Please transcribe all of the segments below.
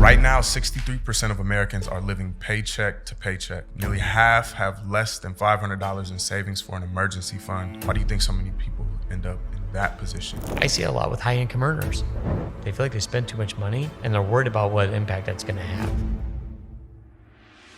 Right now, 63% of Americans are living paycheck to paycheck. Nearly half have less than $500 in savings for an emergency fund. Why do you think so many people end up in that position? I see a lot with high-income earners. They feel like they spend too much money and they're worried about what impact that's going to have.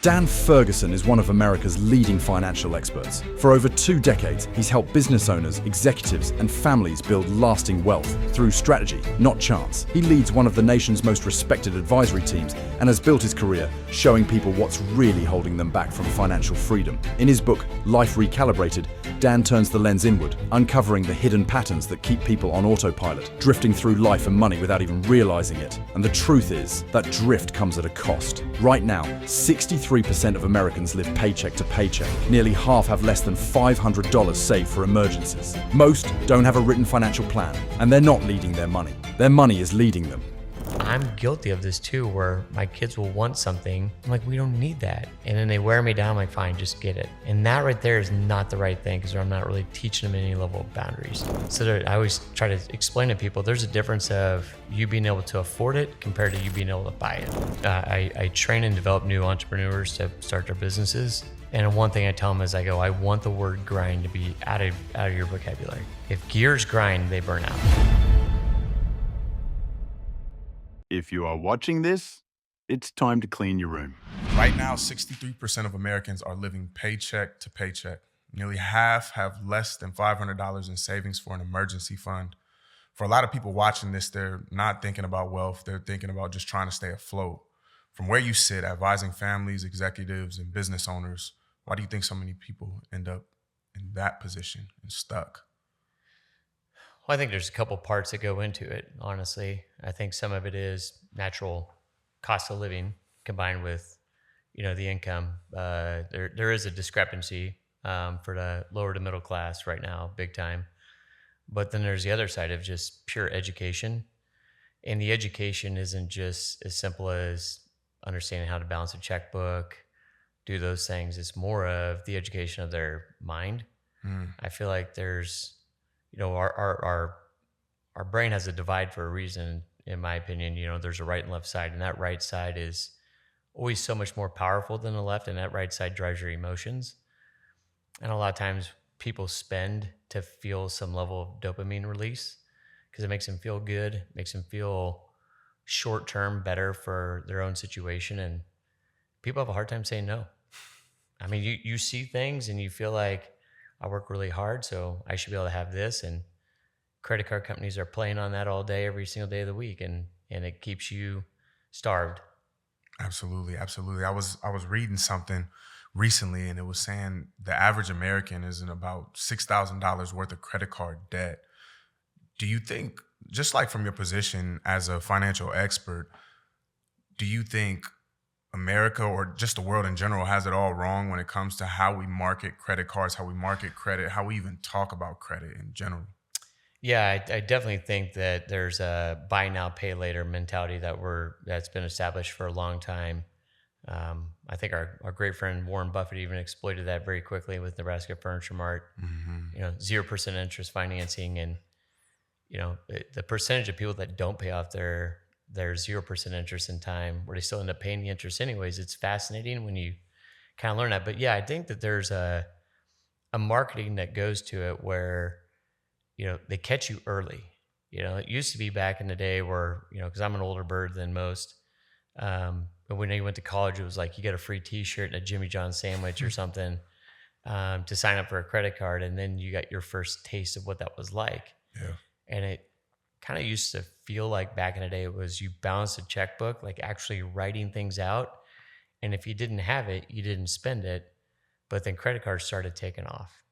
Dan Ferguson is one of America's leading financial experts. For over 2 decades, he's helped business owners, executives, and families build lasting wealth through strategy, not chance. He leads one of the nation's most respected advisory teams and has built his career showing people what's really holding them back from financial freedom. In his book, Life Recalibrated, Dan turns the lens inward, uncovering the hidden patterns that keep people on autopilot, drifting through life and money without even realizing it. And the truth is, that drift comes at a cost. Right now, 63% of Americans live paycheck to paycheck. Nearly half have less than $500 saved for emergencies. Most don't have a written financial plan, and they're not leading their money. Their money is leading them. I'm guilty of this too, where my kids will want something. I'm like, we don't need that. And then they wear me down. I'm like, fine, just get it. And that right there is not the right thing because I'm not really teaching them any level of boundaries. So I always try to explain to people, there's a difference of you being able to afford it compared to you being able to buy it. I train and develop new entrepreneurs to start their businesses. And one thing I tell them is I want the word grind to be out of your vocabulary. If gears grind, they burn out. If you are watching this, it's time to clean your room. Right now, 63% of Americans are living paycheck to paycheck. Nearly half have less than $500 in savings for an emergency fund. For a lot of people watching this, they're not thinking about wealth. They're thinking about just trying to stay afloat. From where you sit, advising families, executives, and business owners, why do you think so many people end up in that position and stuck? Well, I think there's a couple parts that go into it, honestly. I think some of it is natural cost of living combined with, the income. There is a discrepancy for the lower to middle class right now, big time. But then there's the other side of just pure education. And the education isn't just as simple as understanding how to balance a checkbook, do those things. It's more of the education of their mind. I feel like there's, our brain has a divide for a reason, in my opinion. There's a right and left side, and that right side is always so much more powerful than the left, and that right side drives your emotions. And a lot of times people spend to feel some level of dopamine release because it makes them feel good, makes them feel short-term better for their own situation, and people have a hard time saying no. I mean, you see things and you feel like, I work really hard, so I should be able to have this. And credit card companies are playing on that all day, every single day of the week, and it keeps you starved. Absolutely, absolutely. I was reading something recently, and it was saying the average American is in about $6,000 worth of credit card debt. Do you think, just like from your position as a financial expert, do you think America or just the world in general has it all wrong when it comes to how we market credit cards, how we market credit, how we even talk about credit in general? Yeah, I definitely think that there's a buy now, pay later mentality that's been established for a long time. I think our great friend Warren Buffett even exploited that very quickly with Nebraska Furniture Mart. 0% interest financing, and the percentage of people that don't pay off their 0% interest in time, where they still end up paying the interest anyways. It's fascinating when you kind of learn that. But yeah, I think that there's a marketing that goes to it where, they catch you early. It used to be back in the day where, because I'm an older bird than most, but when you went to college, it was like you got a free t-shirt and a Jimmy John sandwich or something to sign up for a credit card. And then you got your first taste of what that was like. Yeah. And it kind of used to feel like back in the day it was you balanced a checkbook, like actually writing things out. And if you didn't have it, you didn't spend it. But then credit cards started taking off.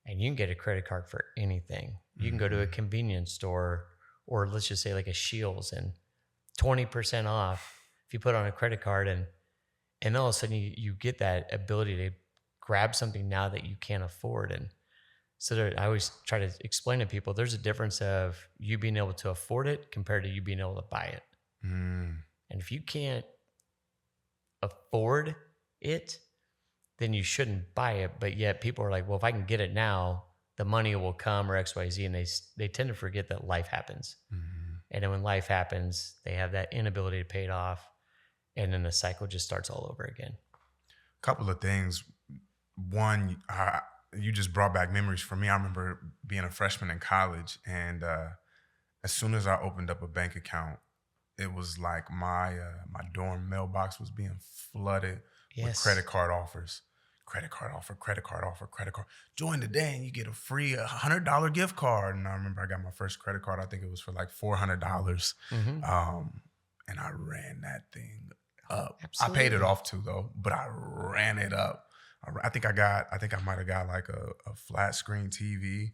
And you can get a credit card for anything. You can go to a convenience store, or let's just say like a Shields, and 20% off if you put on a credit card. And all of a sudden you get that ability to grab something now that you can't afford. And so I always try to explain to people, there's a difference of you being able to afford it compared to you being able to buy it. And if you can't afford it, then you shouldn't buy it. But yet people are like, well, if I can get it now, the money will come, or X, Y, Z. And they tend to forget that life happens. And then when life happens, they have that inability to pay it off. and then the cycle just starts all over again. Couple of things. One, you just brought back memories for me. I remember being a freshman in college, and as soon as I opened up a bank account, it was like my dorm mailbox was being flooded with Yes. credit card offers. Credit card offer, credit card offer, credit card. Join today and you get a free $100 gift card. And I remember I got my first credit card. I think it was for like $400. And I ran that thing up. Absolutely. I paid it off too though, but I ran it up. I think I might have got like a flat screen TV.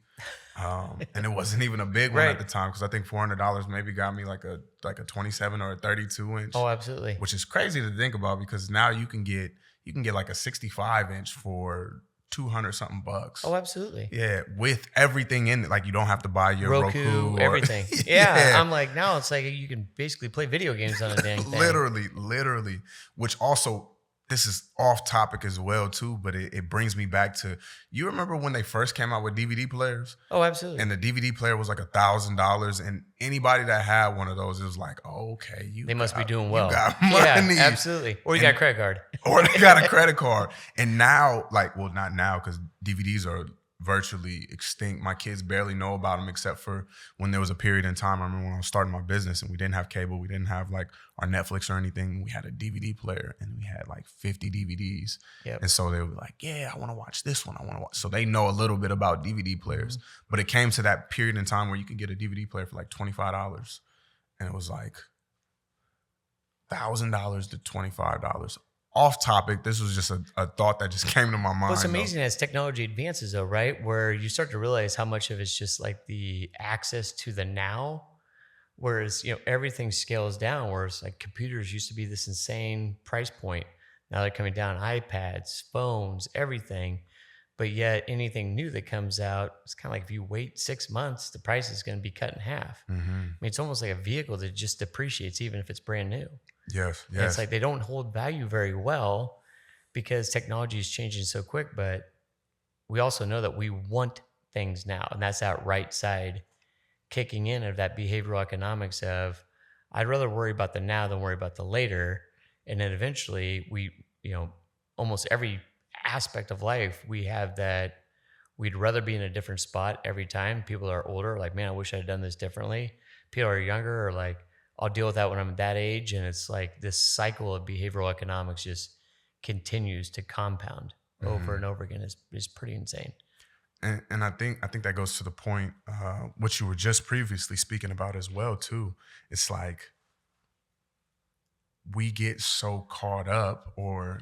And it wasn't even a big one Right. at the time, because I think $400 maybe got me like a 27 or a 32 inch. Oh, absolutely. Which is crazy to think about, because now you can get like a 65 inch for 200 something bucks. Oh, absolutely. Yeah, with everything in it. Like, you don't have to buy your Roku or everything. Yeah, I'm like, now it's like you can basically play video games on a dang thing. Literally. Which also, this is off topic as well too, but it brings me back to, you remember when they first came out with DVD players? Oh, absolutely. And the DVD player was like $1,000, and anybody that had one of those, it was like, oh, okay, they must be doing well. You got money. Yeah, absolutely. Or you got a credit card. Or they got a credit card. And now, like, well, not now, because DVDs are virtually extinct. My kids barely know about them, except for when there was a period in time. I remember when I was starting my business and we didn't have cable, we didn't have like our Netflix or anything. We had a DVD player and we had like 50 DVDs. Yep. And so they were like, yeah, I want to watch this one. I want to watch. So they know a little bit about DVD players. But it came to that period in time where you could get a DVD player for like $25. And it was like $1,000 to $25. Off topic, this was just a thought that just came to my mind. Well, it's amazing as technology advances, though, right? Where you start to realize how much of it's just like the access to the now, whereas everything scales down. Whereas like computers used to be this insane price point, now they're coming down. iPads, phones, everything, but yet anything new that comes out, it's kind of like if you wait 6 months, the price is going to be cut in half. I mean, it's almost like a vehicle that just depreciates even if it's brand new. Yes. And it's like they don't hold value very well because technology is changing so quick, but we also know that we want things now. And that's that right side kicking in of that behavioral economics of, I'd rather worry about the now than worry about the later. And then eventually we, almost every aspect of life, we have that we'd rather be in a different spot every time. People are older, like, man, I wish I'd done this differently. People are younger, or like, I'll deal with that when I'm that age. And it's like this cycle of behavioral economics just continues to compound over and over again is pretty insane. And I think that goes to the point, what you were just previously speaking about as well too. It's like we get so caught up, or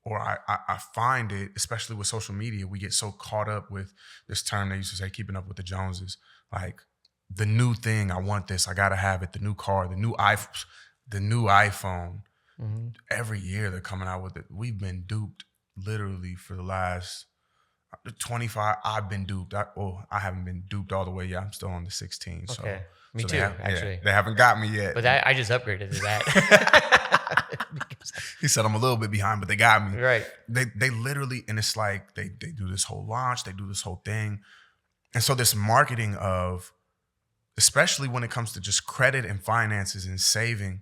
I find it, especially with social media, we get so caught up with this term they used to say, keeping up with the Joneses. Like, the new thing, I want this, I gotta have it, the new car, the new iPhone. Every year they're coming out with it. We've been duped literally for the last 25. I've been duped. I haven't been duped all the way yet. I'm still on the 16. Okay. Me so too, actually. They haven't got me yet. But I just upgraded to that. He said I'm a little bit behind, but they got me. Right. They literally, and it's like they do this whole launch, they do this whole thing. And so this marketing of, especially when it comes to just credit and finances and saving,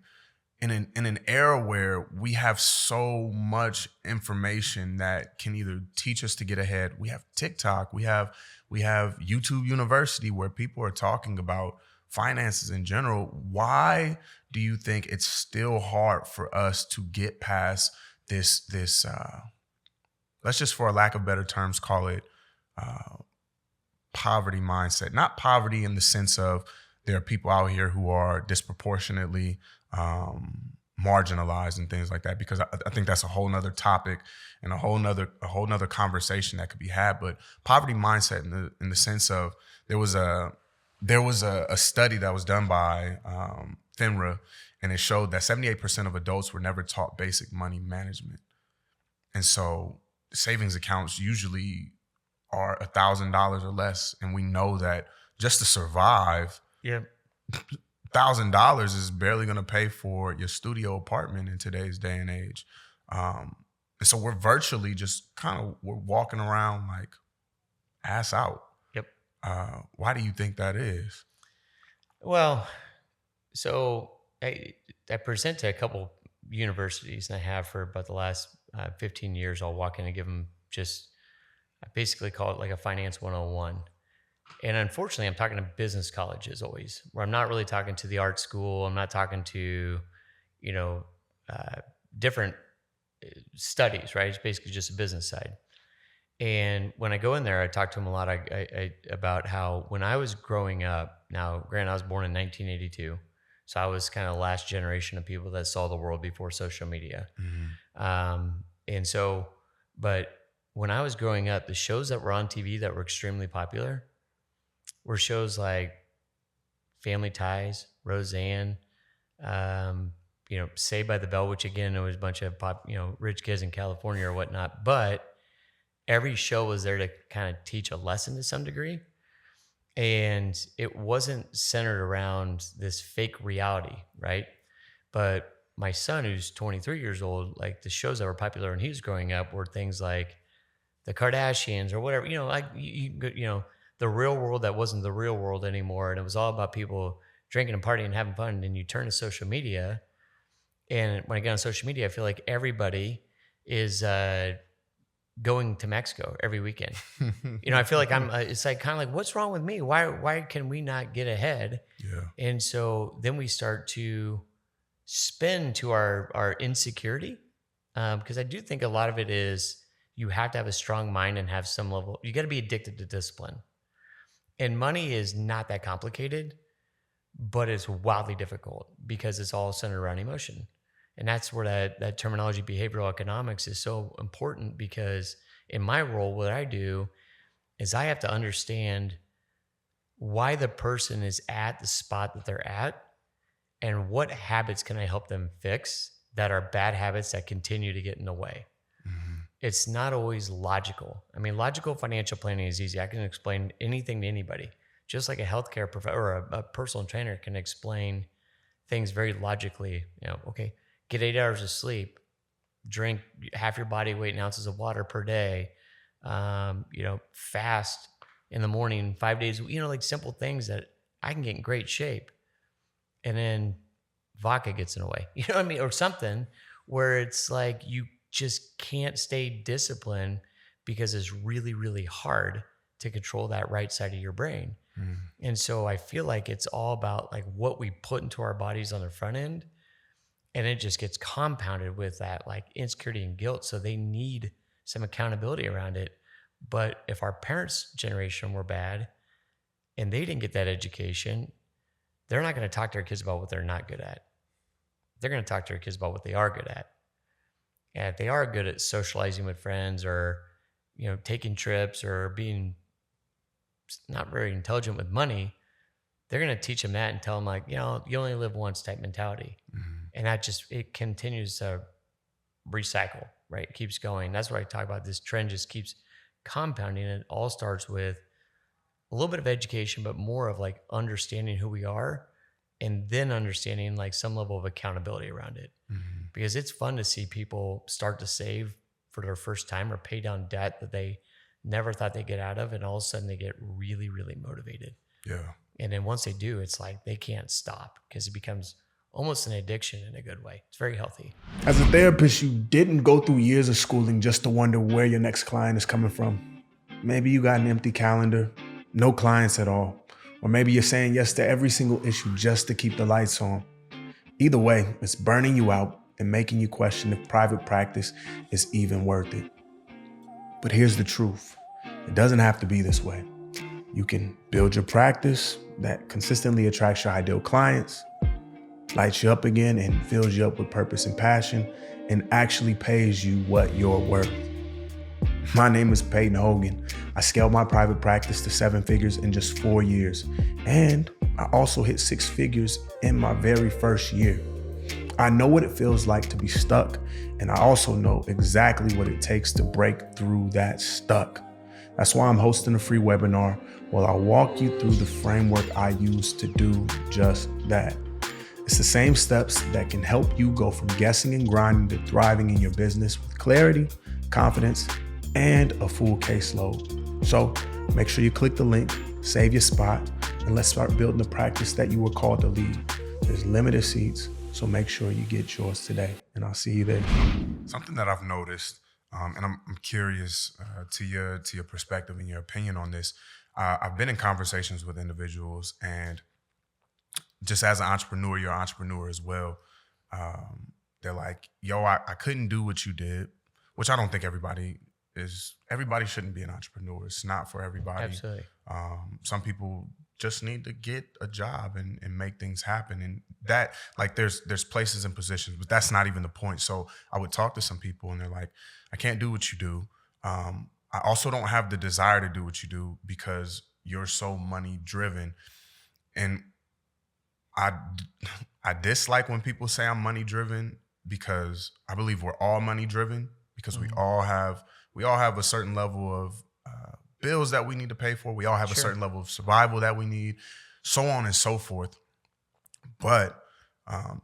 in an era where we have so much information that can either teach us to get ahead. We have TikTok, we have YouTube University, where people are talking about finances in general. Why do you think it's still hard for us to get past this let's just, for a lack of better terms, call it poverty mindset? Not poverty in the sense of there are people out here who are disproportionately marginalized and things like that, because I think that's a whole nother topic and a whole nother conversation that could be had. But poverty mindset in the sense of, there was a study that was done by FINRA, and it showed that 78% of adults were never taught basic money management. And so savings accounts usually are $1,000 or less. And we know that just to survive, $1,000 is barely going to pay for your studio apartment in today's day and age. And so we're virtually just we're walking around like ass out. Yep. Why do you think that is? Well, so I present to a couple, universities, and I have for about the last 15 years. I'll walk in and give them I basically call it like a finance 101. And unfortunately, I'm talking to business colleges always, where I'm not really talking to the art school. I'm not talking to, different studies, right? It's basically just a business side. And when I go in there, I talk to them a lot about how when I was growing up, now granted, I was born in 1982. So I was kind of the last generation of people that saw the world before social media. But when I was growing up, the shows that were on TV that were extremely popular were shows like Family Ties, Roseanne, Saved by the Bell, which again, it was a bunch of rich kids in California or whatnot. But every show was there to kind of teach a lesson to some degree. And it wasn't centered around this fake reality, right? But my son, who's 23 years old, like the shows that were popular when he was growing up were things like the Kardashians or whatever, the real world that wasn't the real world anymore. And it was all about people drinking and partying and having fun. And then you turn to social media. And when I get on social media, I feel like everybody is going to Mexico every weekend. I feel like it's like kind of like, what's wrong with me? Why can we not get ahead? Yeah. And so then we start to spin to our insecurity. Because I do think a lot of it is you have to have a strong mind and have some level, you got to be addicted to discipline. And money is not that complicated, but it's wildly difficult because it's all centered around emotion. And that's where that terminology, behavioral economics, is so important, because in my role, what I do is I have to understand why the person is at the spot that they're at and what habits can I help them fix that are bad habits that continue to get in the way. It's not always logical. I mean, logical financial planning is easy. I can explain anything to anybody, just like a healthcare professional or a personal trainer can explain things very logically. Okay, get 8 hours of sleep, drink half your body weight in ounces of water per day, fast in the morning, 5 days, like simple things that I can get in great shape. And then vodka gets in the way, you know what I mean? Or something where it's like you just can't stay disciplined because it's really, really hard to control that right side of your brain. And so I feel like it's all about like what we put into our bodies on the front end, and it just gets compounded with that like insecurity and guilt. So they need some accountability around it. But if our parents' generation were bad and they didn't get that education, they're not going to talk to their kids about what they're not good at. They're going to talk to their kids about what they are good at. And if they are good at socializing with friends or, taking trips or being not very intelligent with money, they're going to teach them that and tell them like, you only live once type mentality. And that it continues to recycle, right? It keeps going. That's what I talk about. This trend just keeps compounding. It all starts with a little bit of education, but more of like understanding who we are and then understanding like some level of accountability around it. Because it's fun to see people start to save for their first time or pay down debt that they never thought they'd get out of. And all of a sudden they get really, really motivated. Yeah. And then once they do, it's like they can't stop because it becomes almost an addiction in a good way. It's very healthy. As a therapist, you didn't go through years of schooling just to wonder where your next client is coming from. Maybe you got an empty calendar, no clients at all. Or maybe you're saying yes to every single issue just to keep the lights on. Either way, it's burning you out and making you question if private practice is even worth it. But here's the truth. It doesn't have to be this way. You can build your practice that consistently attracts your ideal clients, lights you up again and fills you up with purpose and passion, and actually pays you what you're worth. My name is Peyton Hogan. I scaled my private practice to 7 figures in just 4 years. And I also hit 6 figures in my very first year. I know what it feels like to be stuck, and I also know exactly what it takes to break through that stuck. That's why I'm hosting a free webinar where I'll walk you through the framework I use to do just that. It's the same steps that can help you go from guessing and grinding to thriving in your business with clarity, confidence, and a full caseload. So make sure you click the link, save your spot, and let's start building the practice that you were called to lead. There's limited seats, So make sure you get yours today, and I'll see you there. Something that I've noticed, and I'm curious to your perspective and your opinion on this. I've been in conversations with individuals, and just as an entrepreneur, you're an entrepreneur as well. They're like, "Yo, I couldn't do what you did," which I don't think everybody is. Everybody shouldn't be an entrepreneur. It's not for everybody. Absolutely. Some people just need to get a job and make things happen, and that, like, there's places and positions, but that's not even the point. So I would talk to some people, and they're like, "I can't do what you do. I also don't have the desire to do what you do because you're so money driven." And I I dislike when people say I'm money driven, because I believe we're all money driven, because we all have a certain level of bills that we need to pay for. We all have a Sure. certain level of survival that we need, so on and so forth. But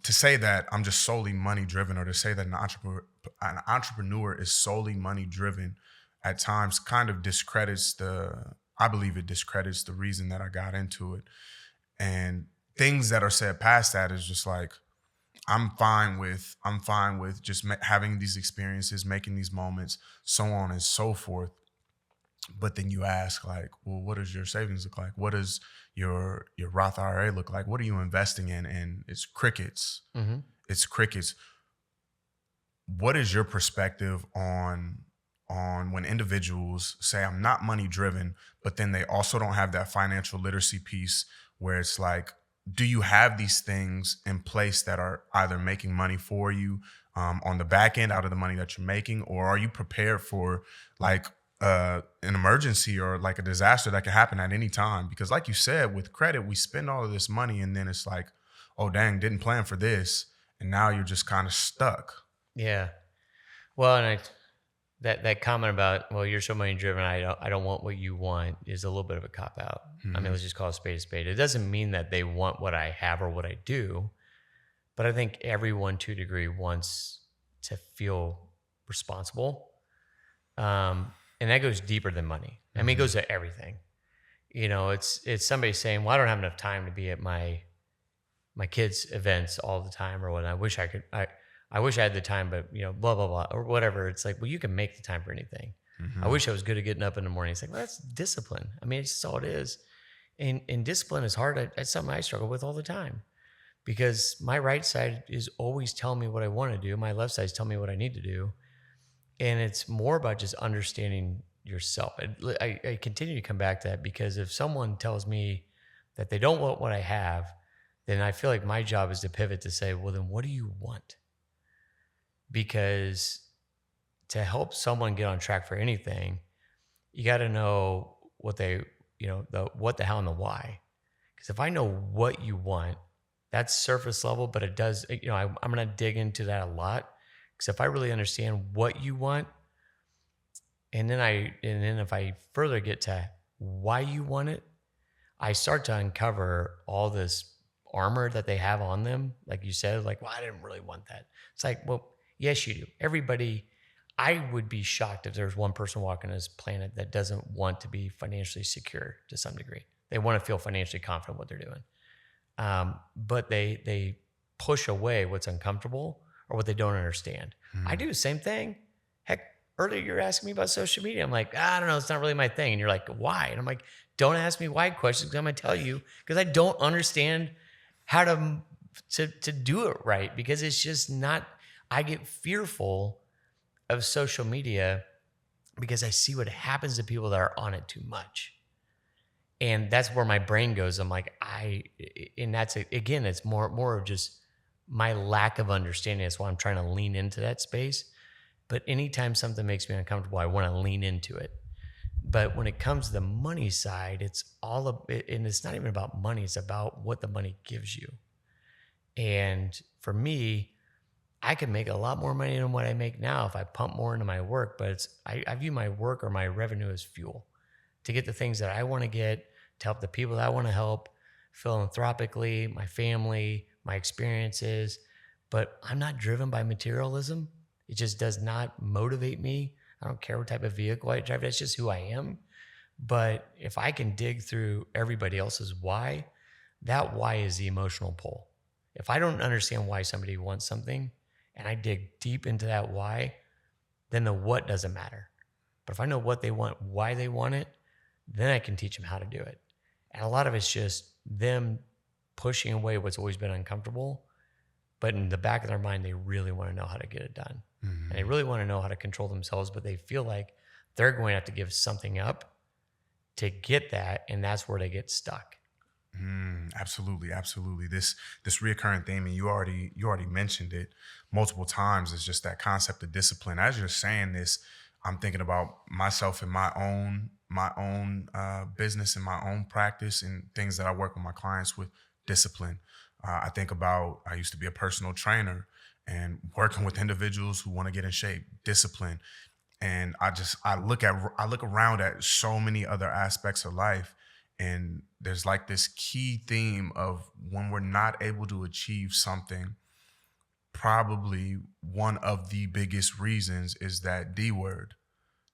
to say that I'm just solely money driven, or to say that an entrepreneur is solely money driven, at times kind of discredits I believe it discredits the reason that I got into it. And things that are said past that is just like, I'm fine with just having these experiences, making these moments, so on and so forth. But then you ask, like, well, what does your savings look like? What does your Roth IRA look like? What are you investing in? And it's crickets. Mm-hmm. It's crickets. What is your perspective on when individuals say, I'm not money driven, but then they also don't have that financial literacy piece, where it's like, do you have these things in place that are either making money for you on the back end out of the money that you're making, or are you prepared for, like, an emergency or like a disaster that can happen at any time? Because like you said, with credit, we spend all of this money, and then it's like, oh dang, didn't plan for this, and now you're just kind of stuck. Yeah. Well, and that comment about, well, you're so money driven, I don't want what you want, is a little bit of a cop out. I mean, let's just call a spade a spade. It doesn't mean that they want what I have or what I do, but I think everyone to a degree wants to feel responsible. And that goes deeper than money. I mean, it goes to everything. You know, it's somebody saying, well, I don't have enough time to be at my kids' events all the time, or what. I wish I could, I wish I had the time, but, you know, blah, blah, blah, or whatever. It's like, well, you can make the time for anything. I wish I was good at getting up in the morning. It's like, well, that's discipline. I mean, it's just all it is. And discipline is hard. It's something I struggle with all the time, because my right side is always telling me what I want to do. My left side is telling me what I need to do. And it's more about just understanding yourself. I continue to come back to that, because if someone tells me that they don't want what I have, then I feel like my job is to pivot to say, well, then what do you want? Because to help someone get on track for anything, you got to know what they, the what, the how, and the why. Because if I know what you want, that's surface level, but it does, I'm going to dig into that a lot. Because if I really understand what you want, and then if I further get to why you want it, I start to uncover all this armor that they have on them. Like you said, like, well, I didn't really want that. It's like, well, yes, you do. Everybody, I would be shocked if there's one person walking this planet that doesn't want to be financially secure to some degree. They want to feel financially confident what they're doing. But they push away what's uncomfortable or what they don't understand. I do the same thing. Heck, earlier you're asking me about social media. I'm like, I don't know, it's not really my thing. And you're like, why? And I'm like, don't ask me why questions, because I'm going to tell you, because I don't understand how to do it right, because it's just not, I get fearful of social media because I see what happens to people that are on it too much. And that's where my brain goes. I'm like, and that's, again, it's more of just my lack of understanding. That's why I'm trying to lean into that space. But anytime something makes me uncomfortable, I want to lean into it. But when it comes to the money side, it's and it's not even about money. It's about what the money gives you. And for me, I could make a lot more money than what I make now if I pump more into my work. But I view my work or my revenue as fuel to get the things that I want to get, to help the people that I want to help philanthropically, my family, my experiences. But I'm not driven by materialism. It just does not motivate me. I don't care what type of vehicle I drive. That's just who I am. But if I can dig through everybody else's why, that why is the emotional pull. If I don't understand why somebody wants something and I dig deep into that why, then the what doesn't matter. But if I know what they want, why they want it, then I can teach them how to do it. And a lot of it's just them pushing away what's always been uncomfortable, but in the back of their mind, they really want to know how to get it done. And they really want to know how to control themselves, but they feel like they're going to have to give something up to get that, and that's where they get stuck. Absolutely, absolutely. This reoccurring theme, and you already mentioned it multiple times, is just that concept of discipline. As you're saying this, I'm thinking about myself in my own business and my own practice and things that I work with my clients with. Discipline. I think about, I used to be a personal trainer and working with individuals who want to get in shape. Discipline. And I look around at so many other aspects of life, and there's like this key theme of when we're not able to achieve something, probably one of the biggest reasons is that D word,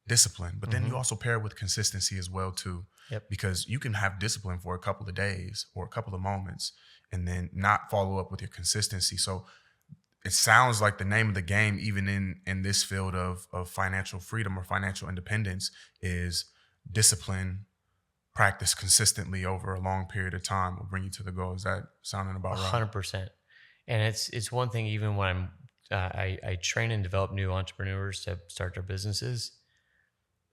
discipline. But then you also pair it with consistency as well too. Yep. Because you can have discipline for a couple of days or a couple of moments and then not follow up with your consistency. So it sounds like the name of the game, even in this field of financial freedom or financial independence, is discipline, practice consistently over a long period of time will bring you to the goal. Is that sounding about right? 100%. And it's one thing, even when I train and develop new entrepreneurs to start their businesses.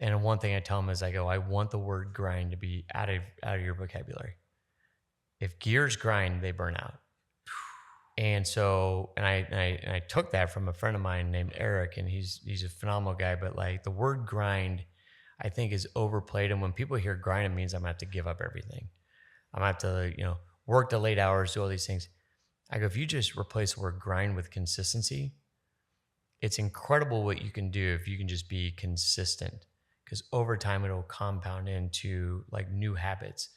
And one thing I tell them is I want the word grind to be out of your vocabulary. If gears grind, they burn out. And so, and I took that from a friend of mine named Eric, and he's a phenomenal guy, but like the word grind, I think, is overplayed. And when people hear grind, it means I'm gonna have to give up everything. I'm gonna have to, work the late hours, do all these things. I go, if you just replace the word grind with consistency, it's incredible what you can do if you can just be consistent. Because over time it'll compound into like new habits.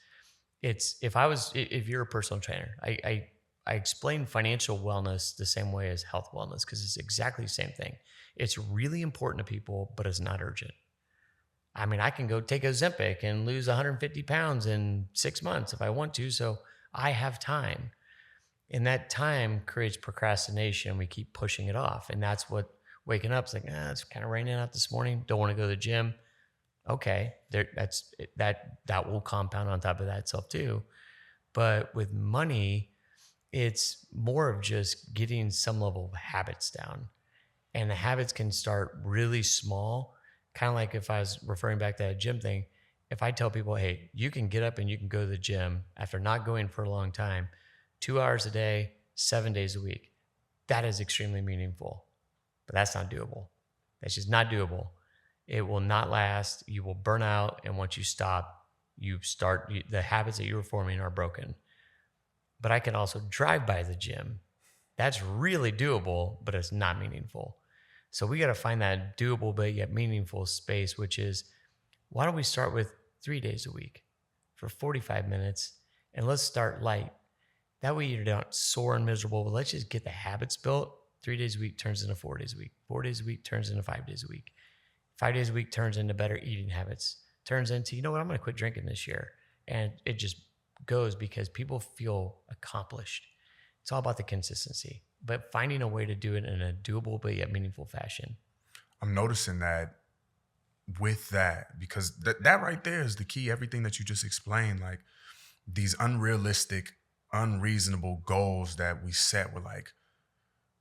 If you're a personal trainer, I explain financial wellness the same way as health wellness, because it's exactly the same thing. It's really important to people, but it's not urgent. I mean, I can go take Ozempic and lose 150 pounds in 6 months if I want to, so I have time. And that time creates procrastination. We keep pushing it off. And that's what waking up is like, it's kind of raining out this morning. Don't want to go to the gym. Okay, that will compound on top of that itself too. But with money, it's more of just getting some level of habits down. And the habits can start really small. Kind of like if I was referring back to that gym thing, if I tell people, hey, you can get up and you can go to the gym after not going for a long time, 2 hours a day, 7 days a week, that is extremely meaningful. But that's not doable. That's just not doable. It will not last. You will burn out. And once you stop, the habits that you were forming are broken. But I can also drive by the gym. That's really doable, but it's not meaningful. So we got to find that doable, but yet meaningful space, which is, why don't we start with 3 days a week for 45 minutes, and let's start light. That way you're not sore and miserable, but let's just get the habits built. 3 days a week turns into 4 days a week. 4 days a week turns into 5 days a week. 5 days a week turns into better eating habits. Turns into, I'm going to quit drinking this year. And it just goes because people feel accomplished. It's all about the consistency, but finding a way to do it in a doable but yet meaningful fashion. I'm noticing that with that, because that right there is the key. Everything that you just explained, like these unrealistic, unreasonable goals that we set were like,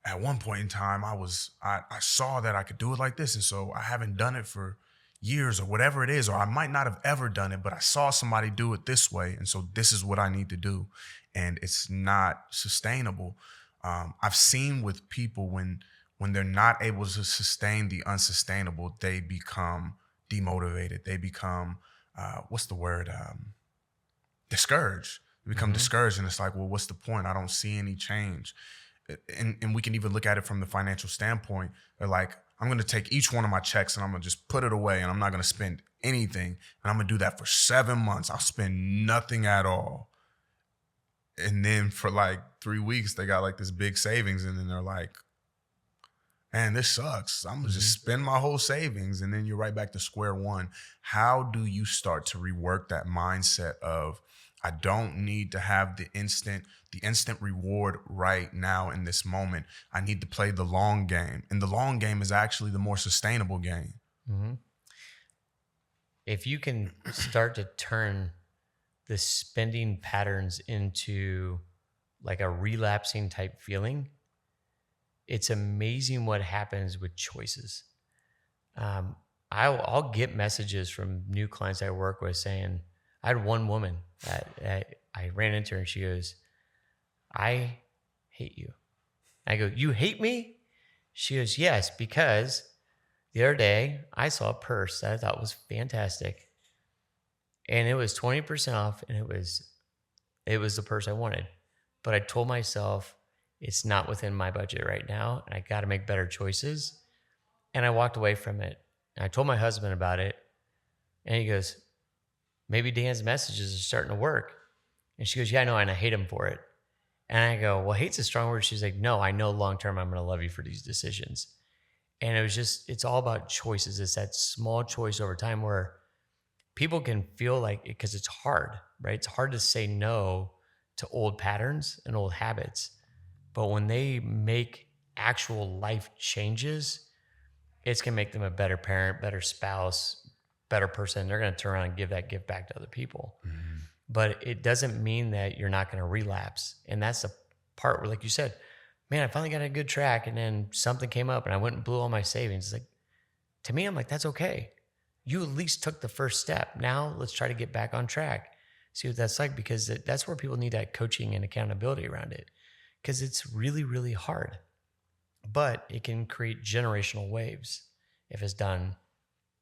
at one point in time, I saw that I could do it like this. And so I haven't done it for years or whatever it is, or I might not have ever done it, but I saw somebody do it this way. And so this is what I need to do. And it's not sustainable. I've seen with people when they're not able to sustain the unsustainable, they become demotivated. They become, discouraged. They become discouraged. And it's like, well, what's the point? I don't see any change. And we can even look at it from the financial standpoint. They're like, I'm going to take each one of my checks and I'm going to just put it away and I'm not going to spend anything. And I'm going to do that for 7 months. I'll spend nothing at all. And then for like 3 weeks, they got like this big savings. And then they're like, man, this sucks. I'm going to just spend my whole savings. And then you're right back to square one. How do you start to rework that mindset of, I don't need to have the instant reward right now in this moment. I need to play the long game. And the long game is actually the more sustainable game. Mm-hmm. If you can start to turn the spending patterns into like a relapsing type feeling, it's amazing what happens with choices. I'll get messages from new clients I work with saying, I had one woman that I ran into her and she goes, I hate you. I go, you hate me? She goes, yes, because the other day I saw a purse that I thought was fantastic. And it was 20% off, and it was the purse I wanted. But I told myself it's not within my budget right now, and I got to make better choices. And I walked away from it. And I told my husband about it, and he goes, maybe Dan's messages are starting to work. And she goes, yeah, I know, and I hate him for it. And I go, well, hate's a strong word. She's like, no, I know long-term I'm going to love you for these decisions. And it was just, it's all about choices. It's that small choice over time where people can feel like, because it's hard, right? It's hard to say no to old patterns and old habits. But when they make actual life changes, it's going to make them a better parent, better spouse, better person. They're going to turn around and give that gift back to other people. Mm-hmm. But it doesn't mean that you're not going to relapse. And that's the part where, like you said, man, I finally got a good track, and then something came up and I went and blew all my savings. It's like, to me, I'm like, that's okay. You at least took the first step. Now let's try to get back on track. See what that's like, because that's where people need that coaching and accountability around it, because it's really, really hard. But it can create generational waves if it's done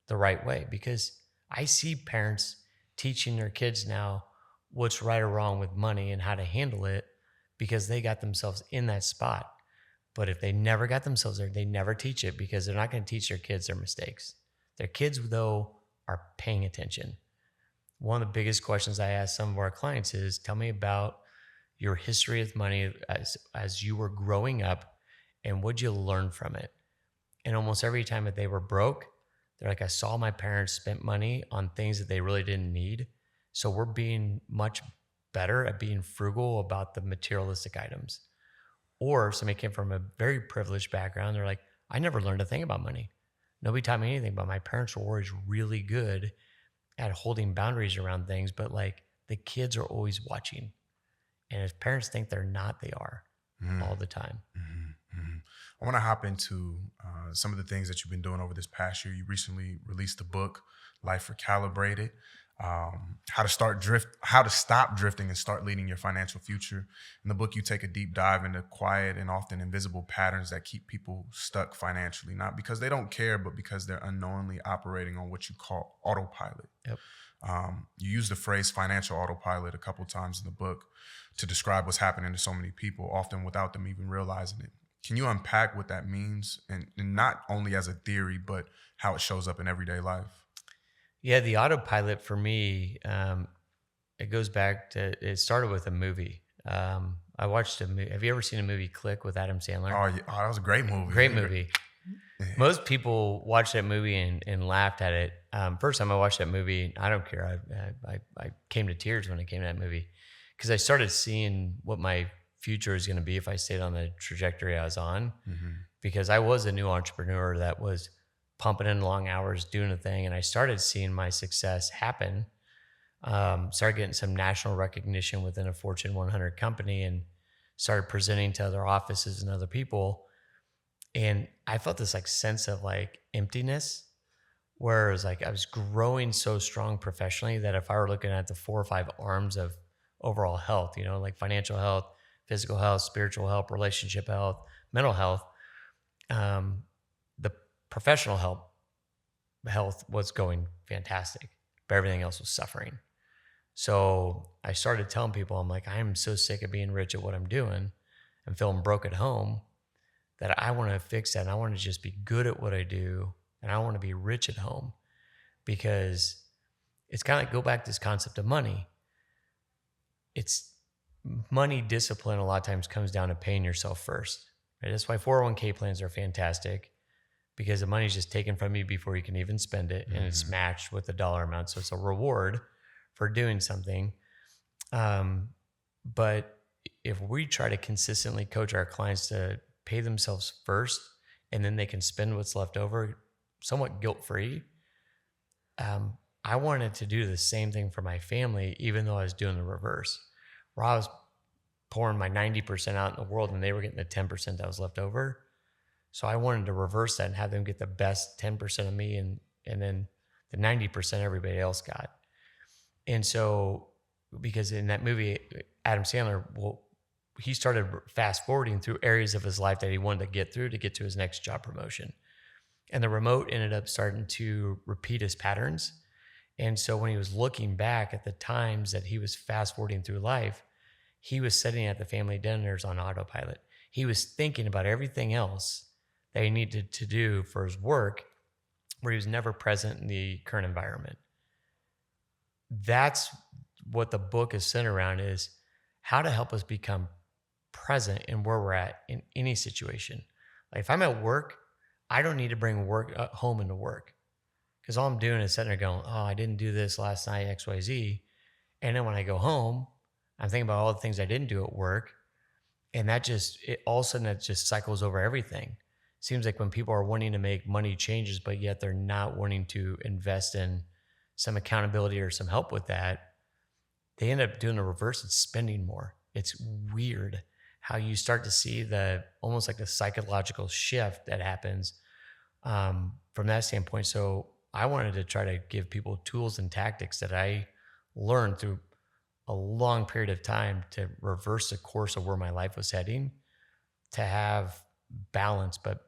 the right way, because I see parents teaching their kids now what's right or wrong with money and how to handle it, because they got themselves in that spot. But if they never got themselves there, they never teach it, because they're not going to teach their kids their mistakes. Their kids, though, are paying attention. One of the biggest questions I ask some of our clients is, tell me about your history with money as you were growing up, and what'd you learn from it? And almost every time that they were broke, they're like, I saw my parents spent money on things that they really didn't need. So we're being much better at being frugal about the materialistic items. Or somebody came from a very privileged background. They're like, I never learned a thing about money. Nobody taught me anything, but my parents were always really good at holding boundaries around things. But like, the kids are always watching. And if parents think they're not, they are all the time. Mm-hmm. Mm-hmm. I want to hop into some of the things that you've been doing over this past year. You recently released a book, Life Recalibrated. How to stop drifting and start leading your financial future. In the book, you take a deep dive into quiet and often invisible patterns that keep people stuck financially, not because they don't care, but because they're unknowingly operating on what you call autopilot. Yep. You use the phrase financial autopilot a couple times in the book to describe what's happening to so many people, often without them even realizing it. Can you unpack what that means, and not only as a theory, but how it shows up in everyday life? Yeah, the autopilot for me, it goes back to, it started with a movie. I watched a movie. Have you ever seen a movie, Click, with Adam Sandler? Oh, yeah. That was a great movie. Great movie. Most people watched that movie and laughed at it. First time I watched that movie, I don't care. I came to tears when I came to that movie, because I started seeing what my future is going to be if I stayed on the trajectory I was on. Mm-hmm. Because I was a new entrepreneur that was pumping in long hours, doing a thing. And I started seeing my success happen. Started getting some national recognition within a Fortune 100 company, and started presenting to other offices and other people. And I felt this like sense of like emptiness, where it was like I was growing so strong professionally that if I were looking at the 4 or 5 arms of overall health, you know, like financial health, physical health, spiritual health, relationship health, mental health, the professional health was going fantastic, but everything else was suffering. So I started telling people, I'm like, I'm so sick of being rich at what I'm doing and feeling broke at home, that I want to fix that. And I want to just be good at what I do. And I want to be rich at home, because it's kind of like, go back to this concept of money. It's money discipline a lot of times comes down to paying yourself first. Right? That's why 401k plans are fantastic, because the money's just taken from you before you can even spend it, and it's matched with the dollar amount. So it's a reward for doing something. But if we try to consistently coach our clients to pay themselves first, and then they can spend what's left over somewhat guilt-free, I wanted to do the same thing for my family, even though I was doing the reverse, where I was pouring my 90% out in the world and they were getting the 10% that was left over. So I wanted to reverse that and have them get the best 10% of me, and then the 90% everybody else got. And so, because in that movie, Adam Sandler, he started fast forwarding through areas of his life that he wanted to get through to get to his next job promotion. And the remote ended up starting to repeat his patterns. And so when he was looking back at the times that he was fast forwarding through life, he was sitting at the family dinners on autopilot. He was thinking about everything else that he needed to do for his work, where he was never present in the current environment. That's what the book is centered around, is how to help us become present in where we're at in any situation. Like if I'm at work, I don't need to bring work home into work, because all I'm doing is sitting there going, oh, I didn't do this last night, XYZ. And then when I go home, I'm thinking about all the things I didn't do at work. And that all of a sudden, it just cycles over everything. Seems like when people are wanting to make money changes, but yet they're not wanting to invest in some accountability or some help with that, they end up doing the reverse and spending more. It's weird how you start to see almost like the psychological shift that happens from that standpoint. So I wanted to try to give people tools and tactics that I learned through a long period of time to reverse the course of where my life was heading, to have balance, but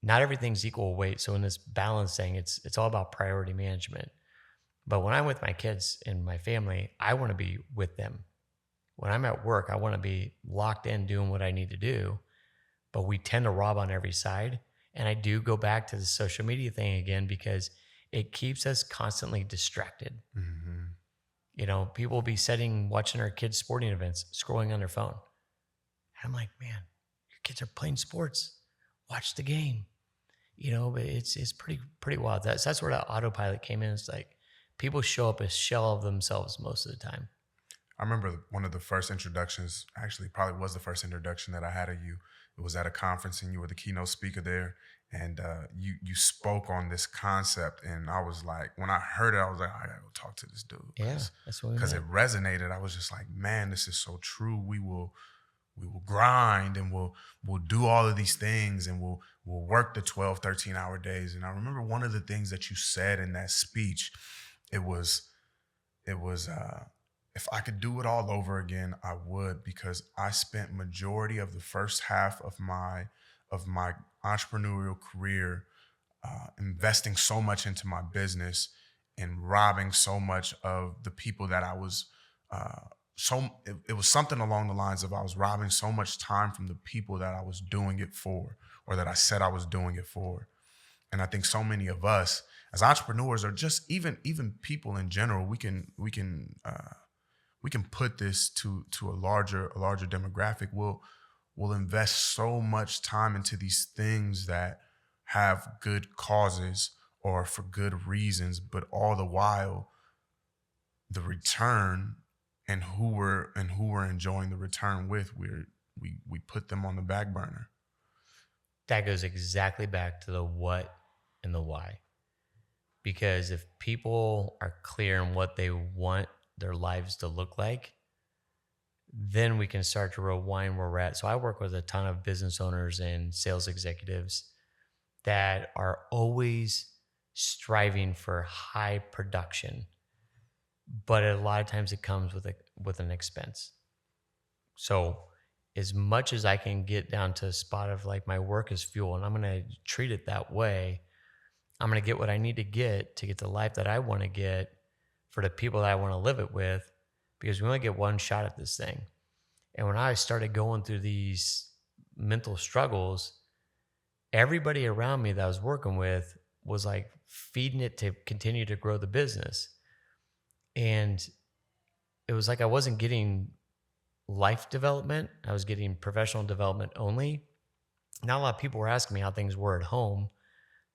not everything's equal weight. So in this balance thing, it's all about priority management. But when I'm with my kids and my family, I want to be with them. When I'm at work, I want to be locked in doing what I need to do, but we tend to rob on every side. And I do go back to the social media thing again, because it keeps us constantly distracted. Mm-hmm. You know, people will be watching our kids' sporting events, scrolling on their phone. And I'm like, man, your kids are playing sports. Watch the game. You know, but it's pretty wild. That's where that autopilot came in. It's like people show up a shell of themselves most of the time. I remember one of the first introductions, actually probably was the first introduction that I had of you. It was at a conference and you were the keynote speaker there. And you spoke on this concept. And I was like, when I heard it, I was like, I gotta go talk to this dude. Yeah, that's what because it resonated. I was just like, man, this is so true. We will grind and we'll do all of these things and we'll work the 12, 13-hour days. And I remember one of the things that you said in that speech, it was if I could do it all over again, I would, because I spent majority of the first half of my entrepreneurial career investing so much into my business and robbing so much of the people that I was it was something along the lines of I was robbing so much time from the people that I was doing it for, or that I said I was doing it for. And I think so many of us as entrepreneurs, or just even people in general, we can put this to a larger demographic. We'll invest so much time into these things that have good causes or for good reasons, but all the while, the return and who we're enjoying the return with, we put them on the back burner. That goes exactly back to the what and the why. Because if people are clear on what they want their lives to look like, then we can start to rewind where we're at. So I work with a ton of business owners and sales executives that are always striving for high production, but a lot of times it comes with an expense. So as much as I can get down to a spot of like, my work is fuel and I'm going to treat it that way, I'm going to get what I need to get the life that I want to get for the people that I want to live it with, because we only get one shot at this thing. And when I started going through these mental struggles, everybody around me that I was working with was like feeding it to continue to grow the business. And it was like I wasn't getting life development. I was getting professional development only. Not a lot of people were asking me how things were at home.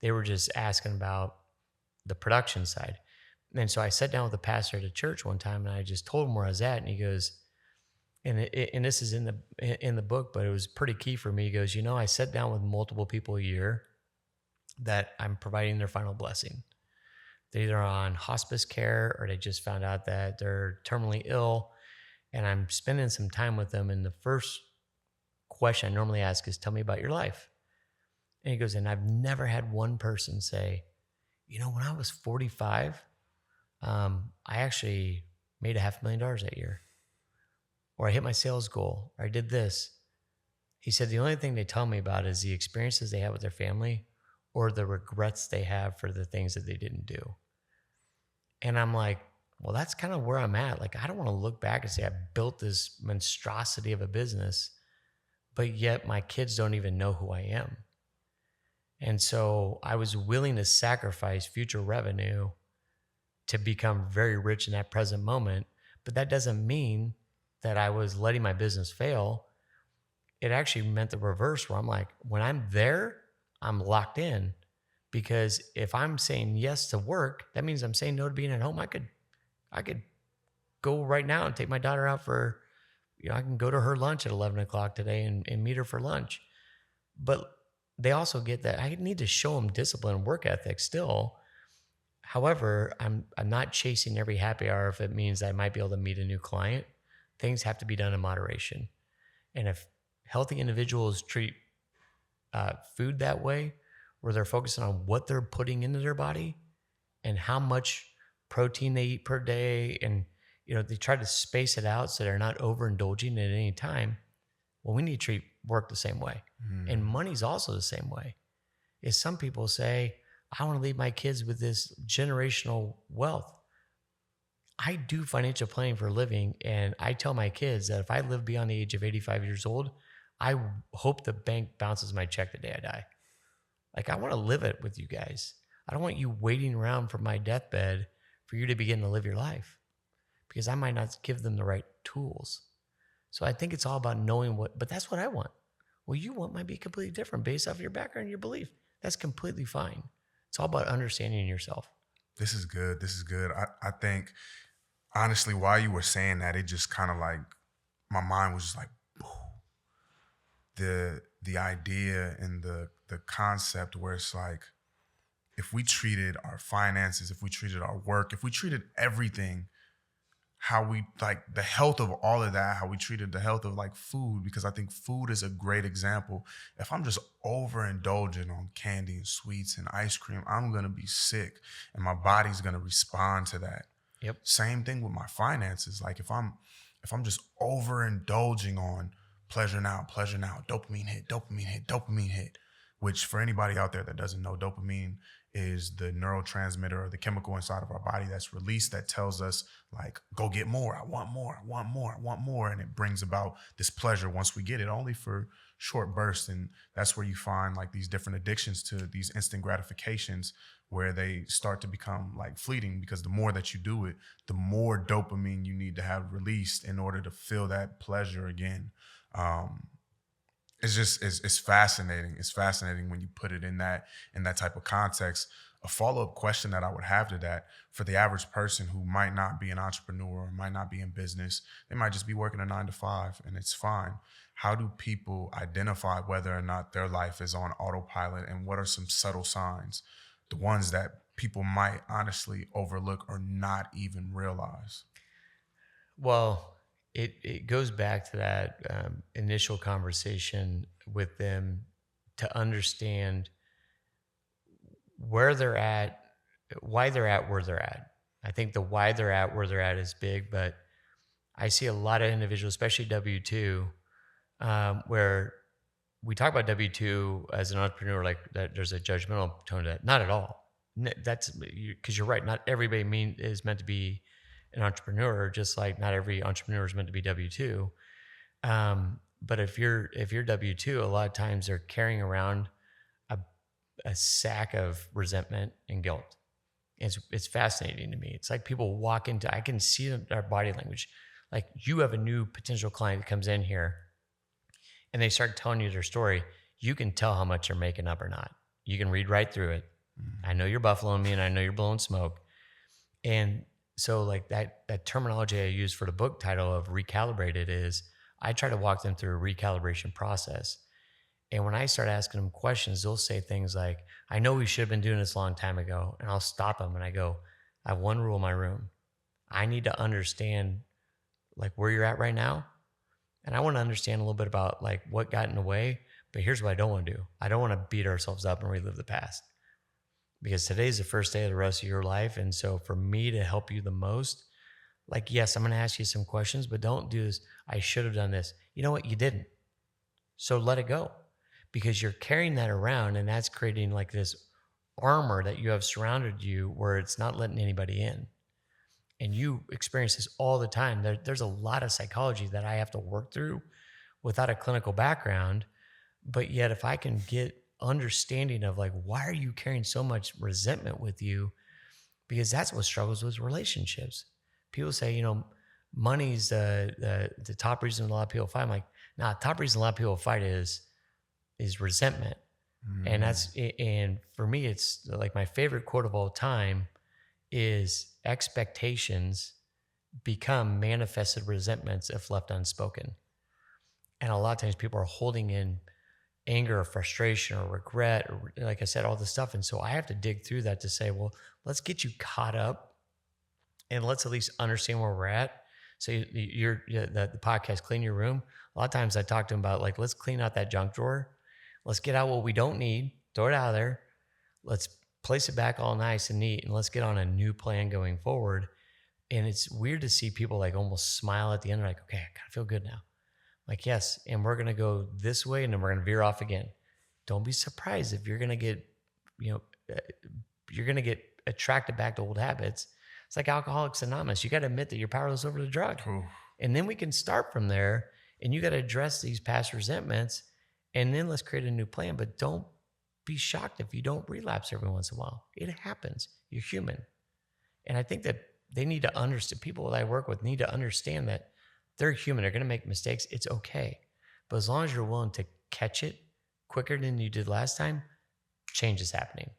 They were just asking about the production side. And so I sat down with the pastor at a church one time, and I just told him where I was at, and he goes, and this is in the book, but it was pretty key for me. He goes, I sit down with multiple people a year that I'm providing their final blessing. They're either on hospice care or they just found out that they're terminally ill, and I'm spending some time with them. And the first question I normally ask is, tell me about your life. And he goes, and I've never had one person say, when I was 45, I actually made $500,000 that year, or I hit my sales goal, or I did this. He said, the only thing they tell me about is the experiences they had with their family or the regrets they have for the things that they didn't do. And I'm like, well, that's kind of where I'm at. Like, I don't want to look back and say I built this monstrosity of a business, but yet my kids don't even know who I am. And so I was willing to sacrifice future revenue to become very rich in that present moment. But that doesn't mean that I was letting my business fail. It actually meant the reverse, where I'm like, when I'm there, I'm locked in. Because if I'm saying yes to work, that means I'm saying no to being at home. I could go right now and take my daughter out for, I can go to her lunch at 11 o'clock today and meet her for lunch. But they also get that I need to show them discipline and work ethic still. However, I'm not chasing every happy hour if it means I might be able to meet a new client. Things have to be done in moderation. And if healthy individuals treat food that way, where they're focusing on what they're putting into their body and how much protein they eat per day, and they try to space it out so they're not overindulging at any time. Well, we need to treat work the same way. And money's also the same way. Is some people say, I want to leave my kids with this generational wealth. I do financial planning for a living, and I tell my kids that if I live beyond the age of 85 years old, I hope the bank bounces my check the day I die. Like, I want to live it with you guys. I don't want you waiting around for my deathbed for you to begin to live your life, because I might not give them the right tools. So I think it's all about knowing but that's what I want. What you want might be completely different based off your background and your belief. That's completely fine. It's all about understanding yourself. This is good. This is good. I think, honestly, while you were saying that, it just kind of like, my mind was just like, the idea and the concept where it's like, if we treated our finances, if we treated our work, if we treated everything, how we, like, the health of all of that, how we treated the health of, like, food, because I think food is a great example. If I'm just overindulging on candy and sweets and ice cream, I'm going to be sick and my body's going to respond to that. Yep. Same thing with my finances. Like, if I'm just overindulging on pleasure now, dopamine hit, which, for anybody out there that doesn't know, dopamine is the neurotransmitter or the chemical inside of our body that's released that tells us, like, go get more. I want more. And it brings about this pleasure once we get it, only for short bursts. And that's where you find, like, these different addictions to these instant gratifications, where they start to become, like, fleeting, because the more that you do it, the more dopamine you need to have released in order to feel that pleasure again. It's fascinating. It's fascinating when you put it in that type of context. A follow-up question that I would have to that, for the average person who might not be an entrepreneur or might not be in business, they might just be working a 9-to-5, and it's fine. How do people identify whether or not their life is on autopilot, and what are some subtle signs, the ones that people might honestly overlook or not even realize? Well, it goes back to that initial conversation with them, to understand where they're at, why they're at where they're at. I think the why they're at where they're at is big, but I see a lot of individuals, especially W-2, where we talk about W-2 as an entrepreneur, like that there's a judgmental tone to that. Not at all. That's because you're right. Not everybody is meant to be an entrepreneur, just like not every entrepreneur is meant to be W-2. But if you're W-2, a lot of times they're carrying around a sack of resentment and guilt. It's fascinating to me. It's like people walk into, I can see their body language. Like, you have a new potential client that comes in here and they start telling you their story. You can tell how much they're making up or not. You can read right through it. I know you're buffaloing me and I know you're blowing smoke. And so like that terminology I use for the book title of Recalibrated is I try to walk them through a recalibration process. And when I start asking them questions, they'll say things like, I know we should have been doing this a long time ago. And I'll stop them and I go, I have one rule in my room. I need to understand like where you're at right now. And I want to understand a little bit about like what got in the way. But here's what I don't want to do. I don't want to beat ourselves up and relive the past, because today's the first day of the rest of your life. And so for me to help you the most, like, yes, I'm going to ask you some questions, but don't do this. I should have done this. You know what? You didn't. So let it go, because you're carrying that around and that's creating like this armor that you have surrounded you where it's not letting anybody in. And you experience this all the time. There's a lot of psychology that I have to work through without a clinical background. But yet if I can get understanding of like, why are you carrying so much resentment with you? Because that's what struggles with relationships. People say, money's the top reason a lot of people fight. I'm like, nah, top reason a lot of people fight is resentment. And for me, it's like my favorite quote of all time is expectations become manifested resentments if left unspoken. And a lot of times people are holding in anger or frustration or regret, or like I said, all this stuff. And so I have to dig through that to say, well, let's get you caught up and let's at least understand where we're at. So the podcast, Clean Your Room. A lot of times I talk to them about like, let's clean out that junk drawer. Let's get out what we don't need, throw it out of there. Let's place it back all nice and neat. And let's get on a new plan going forward. And it's weird to see people like almost smile at the end. They're like, okay, I kind of feel good now. Like, yes, and we're going to go this way and then we're going to veer off again. Don't be surprised if you're going to get, you're going to get attracted back to old habits. It's like Alcoholics Anonymous. You got to admit that you're powerless over the drug. Ooh. And then we can start from there, and you got to address these past resentments, and then let's create a new plan. But don't be shocked if you don't relapse every once in a while. It happens. You're human. And I think that they need to understand, people that I work with need to understand that they're human. They're going to make mistakes. It's okay. But as long as you're willing to catch it quicker than you did last time, change is happening.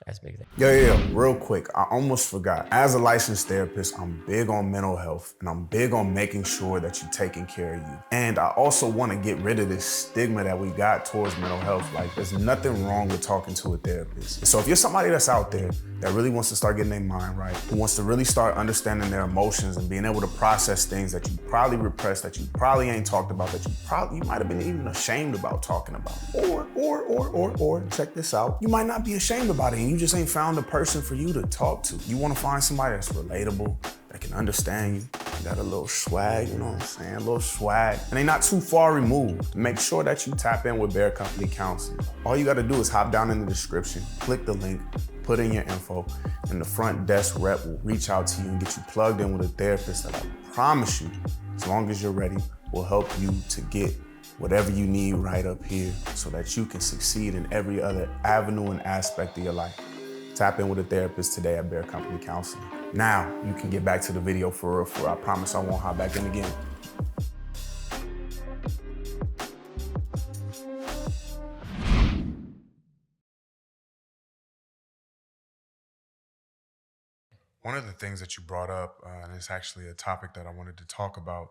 That's a big thing. Yeah. Real quick, I almost forgot. As a licensed therapist, I'm big on mental health, and I'm big on making sure that you're taking care of you. And I also want to get rid of this stigma that we got towards mental health. Like, there's nothing wrong with talking to a therapist. So if you're somebody that's out there that really wants to start getting their mind right, who wants to really start understanding their emotions and being able to process things that you probably repressed, that you probably ain't talked about, that you might have been even ashamed about talking about. Or check this out. You might not be ashamed about it, and you just ain't found a person for you to talk to. You want to find somebody that's relatable, that can understand you, got a little swag, you know what I'm saying? A little swag. And they not too far removed. Make sure that you tap in with Bear Company Counseling. All you got to do is hop down in the description, click the link, put in your info, and the front desk rep will reach out to you and get you plugged in with a therapist that I promise you, as long as you're ready, will help you to get whatever you need right up here so that you can succeed in every other avenue and aspect of your life. Tap in with a therapist today at Bear Company Counseling. Now you can get back to the video for real. I promise I won't hop back in again. One of the things that you brought up, and it's actually a topic that I wanted to talk about,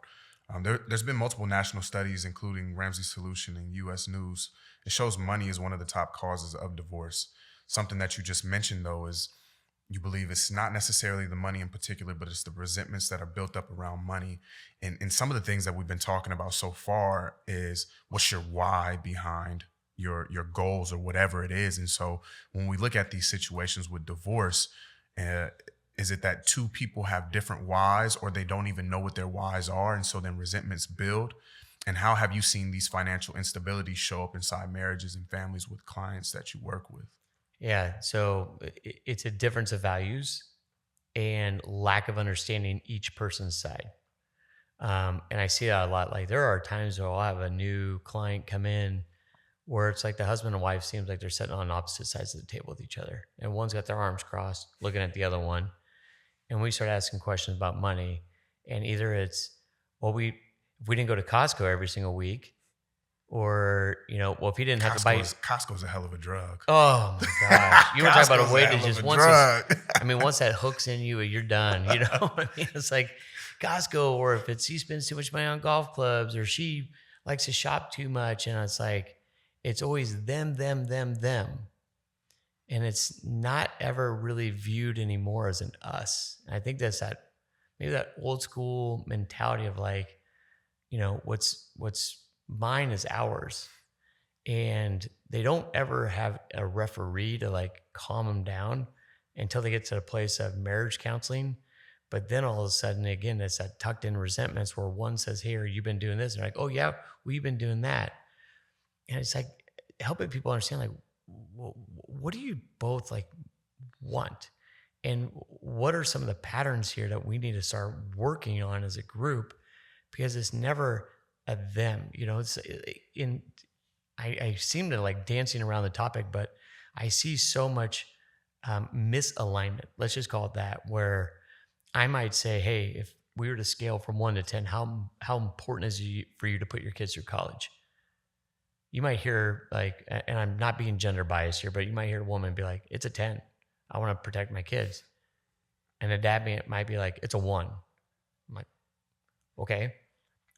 there's been multiple national studies, including Ramsey's Solution and U.S. News. It shows money is one of the top causes of divorce. Something that you just mentioned, though, is you believe it's not necessarily the money in particular, but it's the resentments that are built up around money. And some of the things that we've been talking about so far is what's your why behind your goals or whatever it is. And so when we look at these situations with divorce, is it that two people have different whys, or they don't even know what their whys are, and so then resentments build? And how have you seen these financial instabilities show up inside marriages and families with clients that you work with? Yeah, so it's a difference of values and lack of understanding each person's side. And I see that a lot. Like, there are times where I'll have a new client come in where it's like the husband and wife seems like they're sitting on opposite sides of the table with each other. And one's got their arms crossed, looking at the other one. And we start asking questions about money. And either it's, well, if we didn't go to Costco every single week, Or, well, if he didn't have to buy, Costco's a hell of a drug. oh my gosh, you were talking about Costco's a way a to hell just of a once, drug. once that hooks in you, you're done. You know what I mean? It's like Costco, or if he spends too much money on golf clubs, or she likes to shop too much. And it's like, it's always them. And it's not ever really viewed anymore as an us. And I think that's maybe that old school mentality of like, what's mine is ours. And they don't ever have a referee to like calm them down until they get to the place of marriage counseling. But then all of a sudden, again, it's that tucked in resentments where one says, hey, you've been doing this. And they're like, oh yeah, we've been doing that. And it's like helping people understand, like, what do you both like want? And what are some of the patterns here that we need to start working on as a group? Because it's never a them, it's I seem to like dancing around the topic, but I see so much misalignment. Let's just call it that, where I might say, hey, if we were to scale from 1 to 10, how important is it for you to put your kids through college? You might hear like, and I'm not being gender biased here, but you might hear a woman be like, it's a 10. I want to protect my kids. And a dad might be like, it's a 1. I'm like, okay.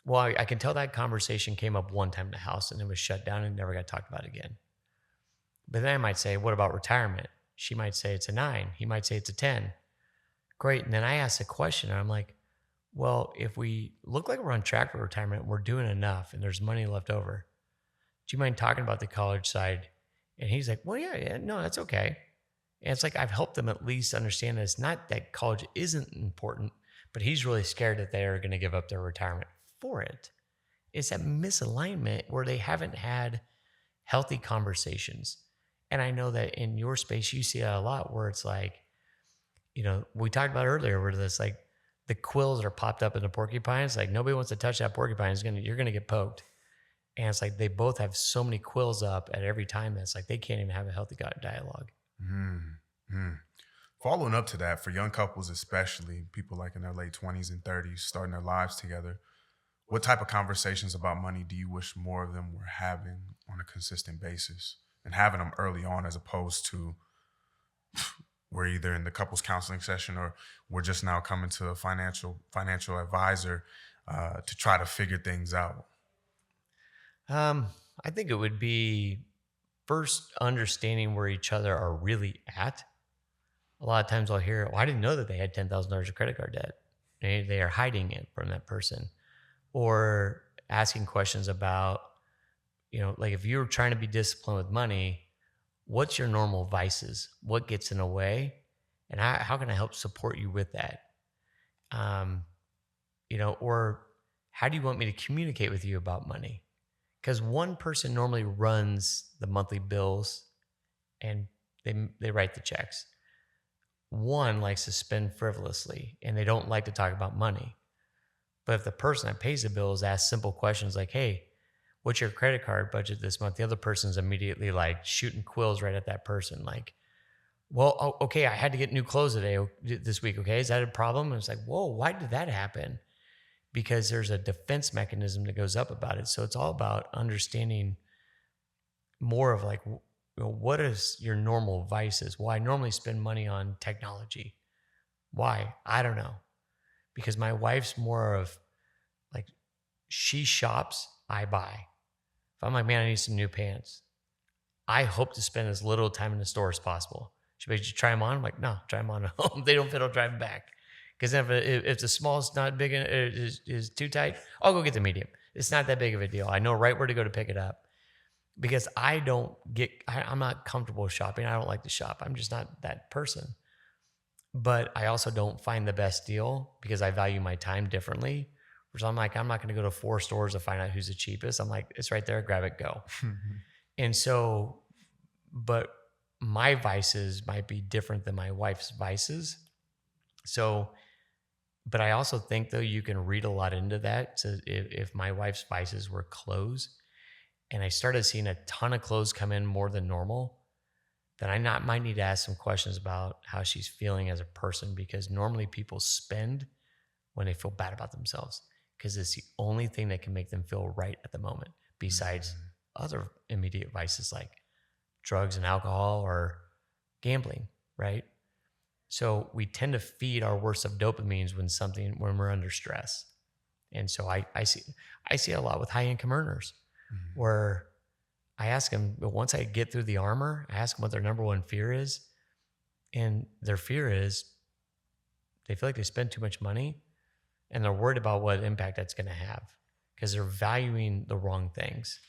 Well, I can tell that conversation came up one time in the house and it was shut down and never got talked about again. But then I might say, what about retirement? She might say it's a 9. He might say it's a 10. Great. And then I ask a question and I'm like, well, if we look like we're on track for retirement, we're doing enough and there's money left over, do you mind talking about the college side? And he's like, well, yeah, no, that's okay. And it's like, I've helped them at least understand that it's not that college isn't important, but he's really scared that they're going to give up their retirement for it. It's that misalignment where they haven't had healthy conversations. And I know that in your space, you see that a lot where it's like, we talked about earlier where this like the quills are popped up in the porcupines. Like nobody wants to touch that porcupine. You're going to get poked. And it's like they both have so many quills up at every time that's like they can't even have a healthy dialogue. Mm-hmm. Following up to that, for young couples especially, people like in their late 20s and 30s, starting their lives together, what type of conversations about money do you wish more of them were having on a consistent basis and having them early on, as opposed to we're either in the couples counseling session or we're just now coming to a financial advisor to try to figure things out? I think it would be first understanding where each other are really at. A lot of times I'll hear, I didn't know that they had $10,000 of credit card debt. They are hiding it from that person. Or asking questions about, like if you're trying to be disciplined with money, what's your normal vices? What gets in the way? And how can I help support you with that? Or how do you want me to communicate with you about money? Because one person normally runs the monthly bills and they write the checks. One likes to spend frivolously and they don't like to talk about money. But if the person that pays the bills asks simple questions like, hey, what's your credit card budget this month? The other person's immediately like shooting quills right at that person. Like, well, okay, I had to get new clothes this week. Okay, is that a problem? And it's like, whoa, why did that happen? Because there's a defense mechanism that goes up about it. So it's all about understanding more of like, what is your normal vices? Well, I normally spend money on technology. Why? I don't know. Because my wife's more of like, she shops, I buy. If I'm like, man, I need some new pants, I hope to spend as little time in the store as possible. She goes, you try them on? I'm like, no, try them on at home. They don't fit, I'll drive them back. Because if the small is not big, is too tight, I'll go get the medium. It's not that big of a deal. I know right where to go to pick it up. Because I'm not comfortable shopping. I don't like to shop. I'm just not that person. But I also don't find the best deal because I value my time differently. So I'm like, I'm not going to go to 4 stores to find out who's the cheapest. I'm like, it's right there, grab it, go. And so, but my vices might be different than my wife's vices. So, but I also think though, you can read a lot into that. So if my wife's vices were clothes and I started seeing a ton of clothes come in more than normal, then I might need to ask some questions about how she's feeling as a person, because normally people spend when they feel bad about themselves because it's the only thing that can make them feel right at the moment besides other immediate vices like drugs and alcohol or gambling, right? So we tend to feed our worst of dopamines when we're under stress. And so I see a lot with high income earners where I ask them, but once I get through the armor, I ask them what their number one fear is. And their fear is they feel like they spend too much money and they're worried about what impact that's going to have because they're valuing the wrong things.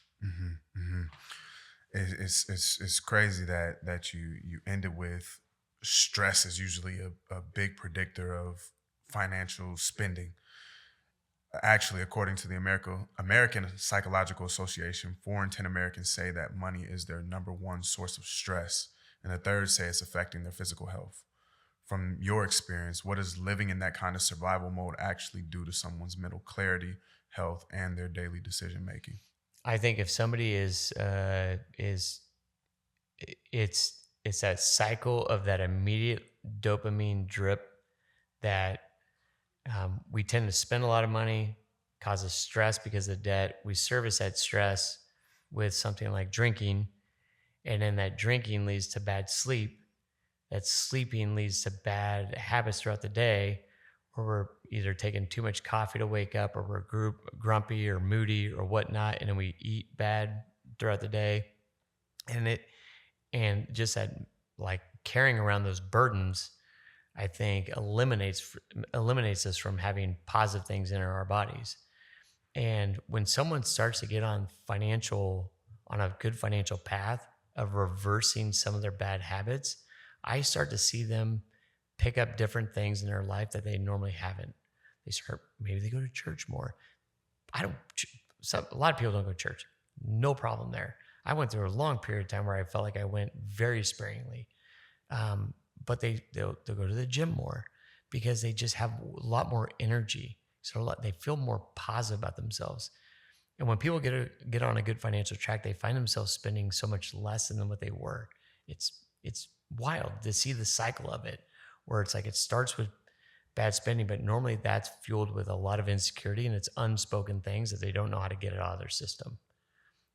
It's crazy that you ended with stress is usually a big predictor of financial spending. Actually, according to the American Psychological Association, 4 in 10 Americans say that money is their number one source of stress, and a third say it's affecting their physical health. From your experience, what does living in that kind of survival mode actually do to someone's mental clarity, health, and their daily decision making? I think if somebody it's that cycle of that immediate dopamine drip that we tend to spend a lot of money, causes stress because of debt. We service that stress with something like drinking, and then that drinking leads to bad sleep. That sleeping leads to bad habits throughout the day, where we're either taking too much coffee to wake up, or we're grumpy or moody or whatnot, and then we eat bad throughout the day. And just that, like, carrying around those burdens, I think eliminates us from having positive things enter our bodies. And when someone starts to get on a good financial path of reversing some of their bad habits, I start to see them pick up different things in their life that they normally haven't. Maybe they go to church more. A lot of people don't go to church. No problem there. I went through a long period of time where I felt like I went very sparingly. But they'll go to the gym more because they just have a lot more energy. So they feel more positive about themselves. And when people get on a good financial track, they find themselves spending so much less than what they were. It's wild to see the cycle of it, where it's like it starts with bad spending, but normally that's fueled with a lot of insecurity and it's unspoken things that they don't know how to get it out of their system.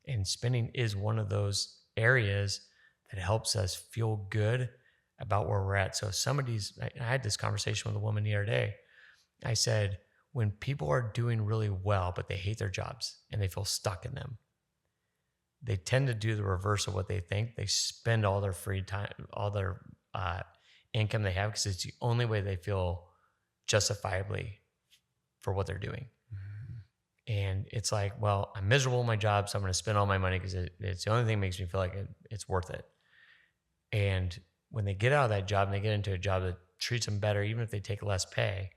And spending is one of those areas that helps us feel good about where we're at. So I had this conversation with a woman the other day. I said, when people are doing really well, but they hate their jobs and they feel stuck in them, they tend to do the reverse of what they think. They spend all their free time, all their income they have, because it's the only way they feel justifiably for what they're doing. And it's like, well, I'm miserable in my job, so I'm going to spend all my money because it's the only thing that makes me feel like it's worth it. And when they get out of that job and they get into a job that treats them better, even if they take less pay,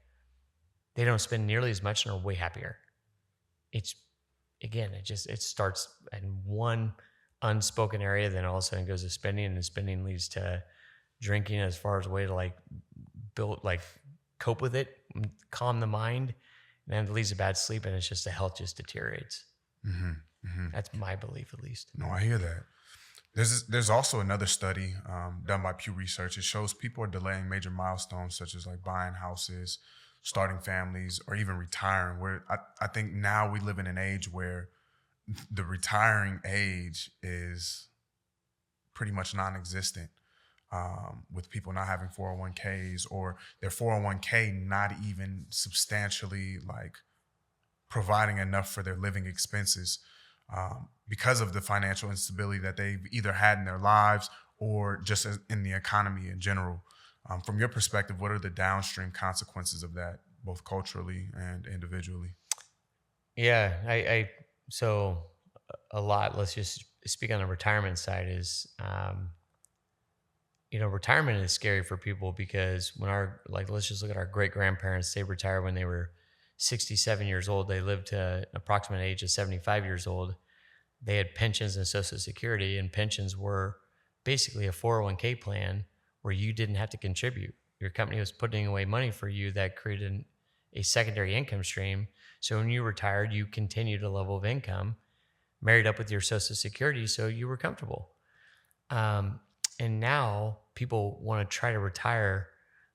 they don't spend nearly as much and are way happier. It starts in one unspoken area, then all of a sudden it goes to spending, and the spending leads to drinking as far as a way to cope with it, calm the mind, and then it leads to bad sleep, and it's just the health just deteriorates. That's my belief, at least. No, I hear that. There's also another study done by Pew Research. It shows people are delaying major milestones such as like buying houses, starting families, or even retiring. Where I think now we live in an age where the retiring age is pretty much non-existent, with people not having 401ks, or their 401k not even substantially like providing enough for their living expenses, because of the financial instability that they've either had in their lives or just in the economy in general. From your perspective, what are the downstream consequences of that, both culturally and individually? Yeah, so a lot, let's just speak on the retirement side, is, retirement is scary for people because let's just look at our great-grandparents. They retired when they were 67 years old. They lived to an approximate age of 75 years old. They had pensions and Social Security, and pensions were basically a 401k plan where you didn't have to contribute. Your company was putting away money for you that created a secondary income stream. So when you retired, you continued a level of income, married up with your Social Security, so you were comfortable. And now people want to try to retire.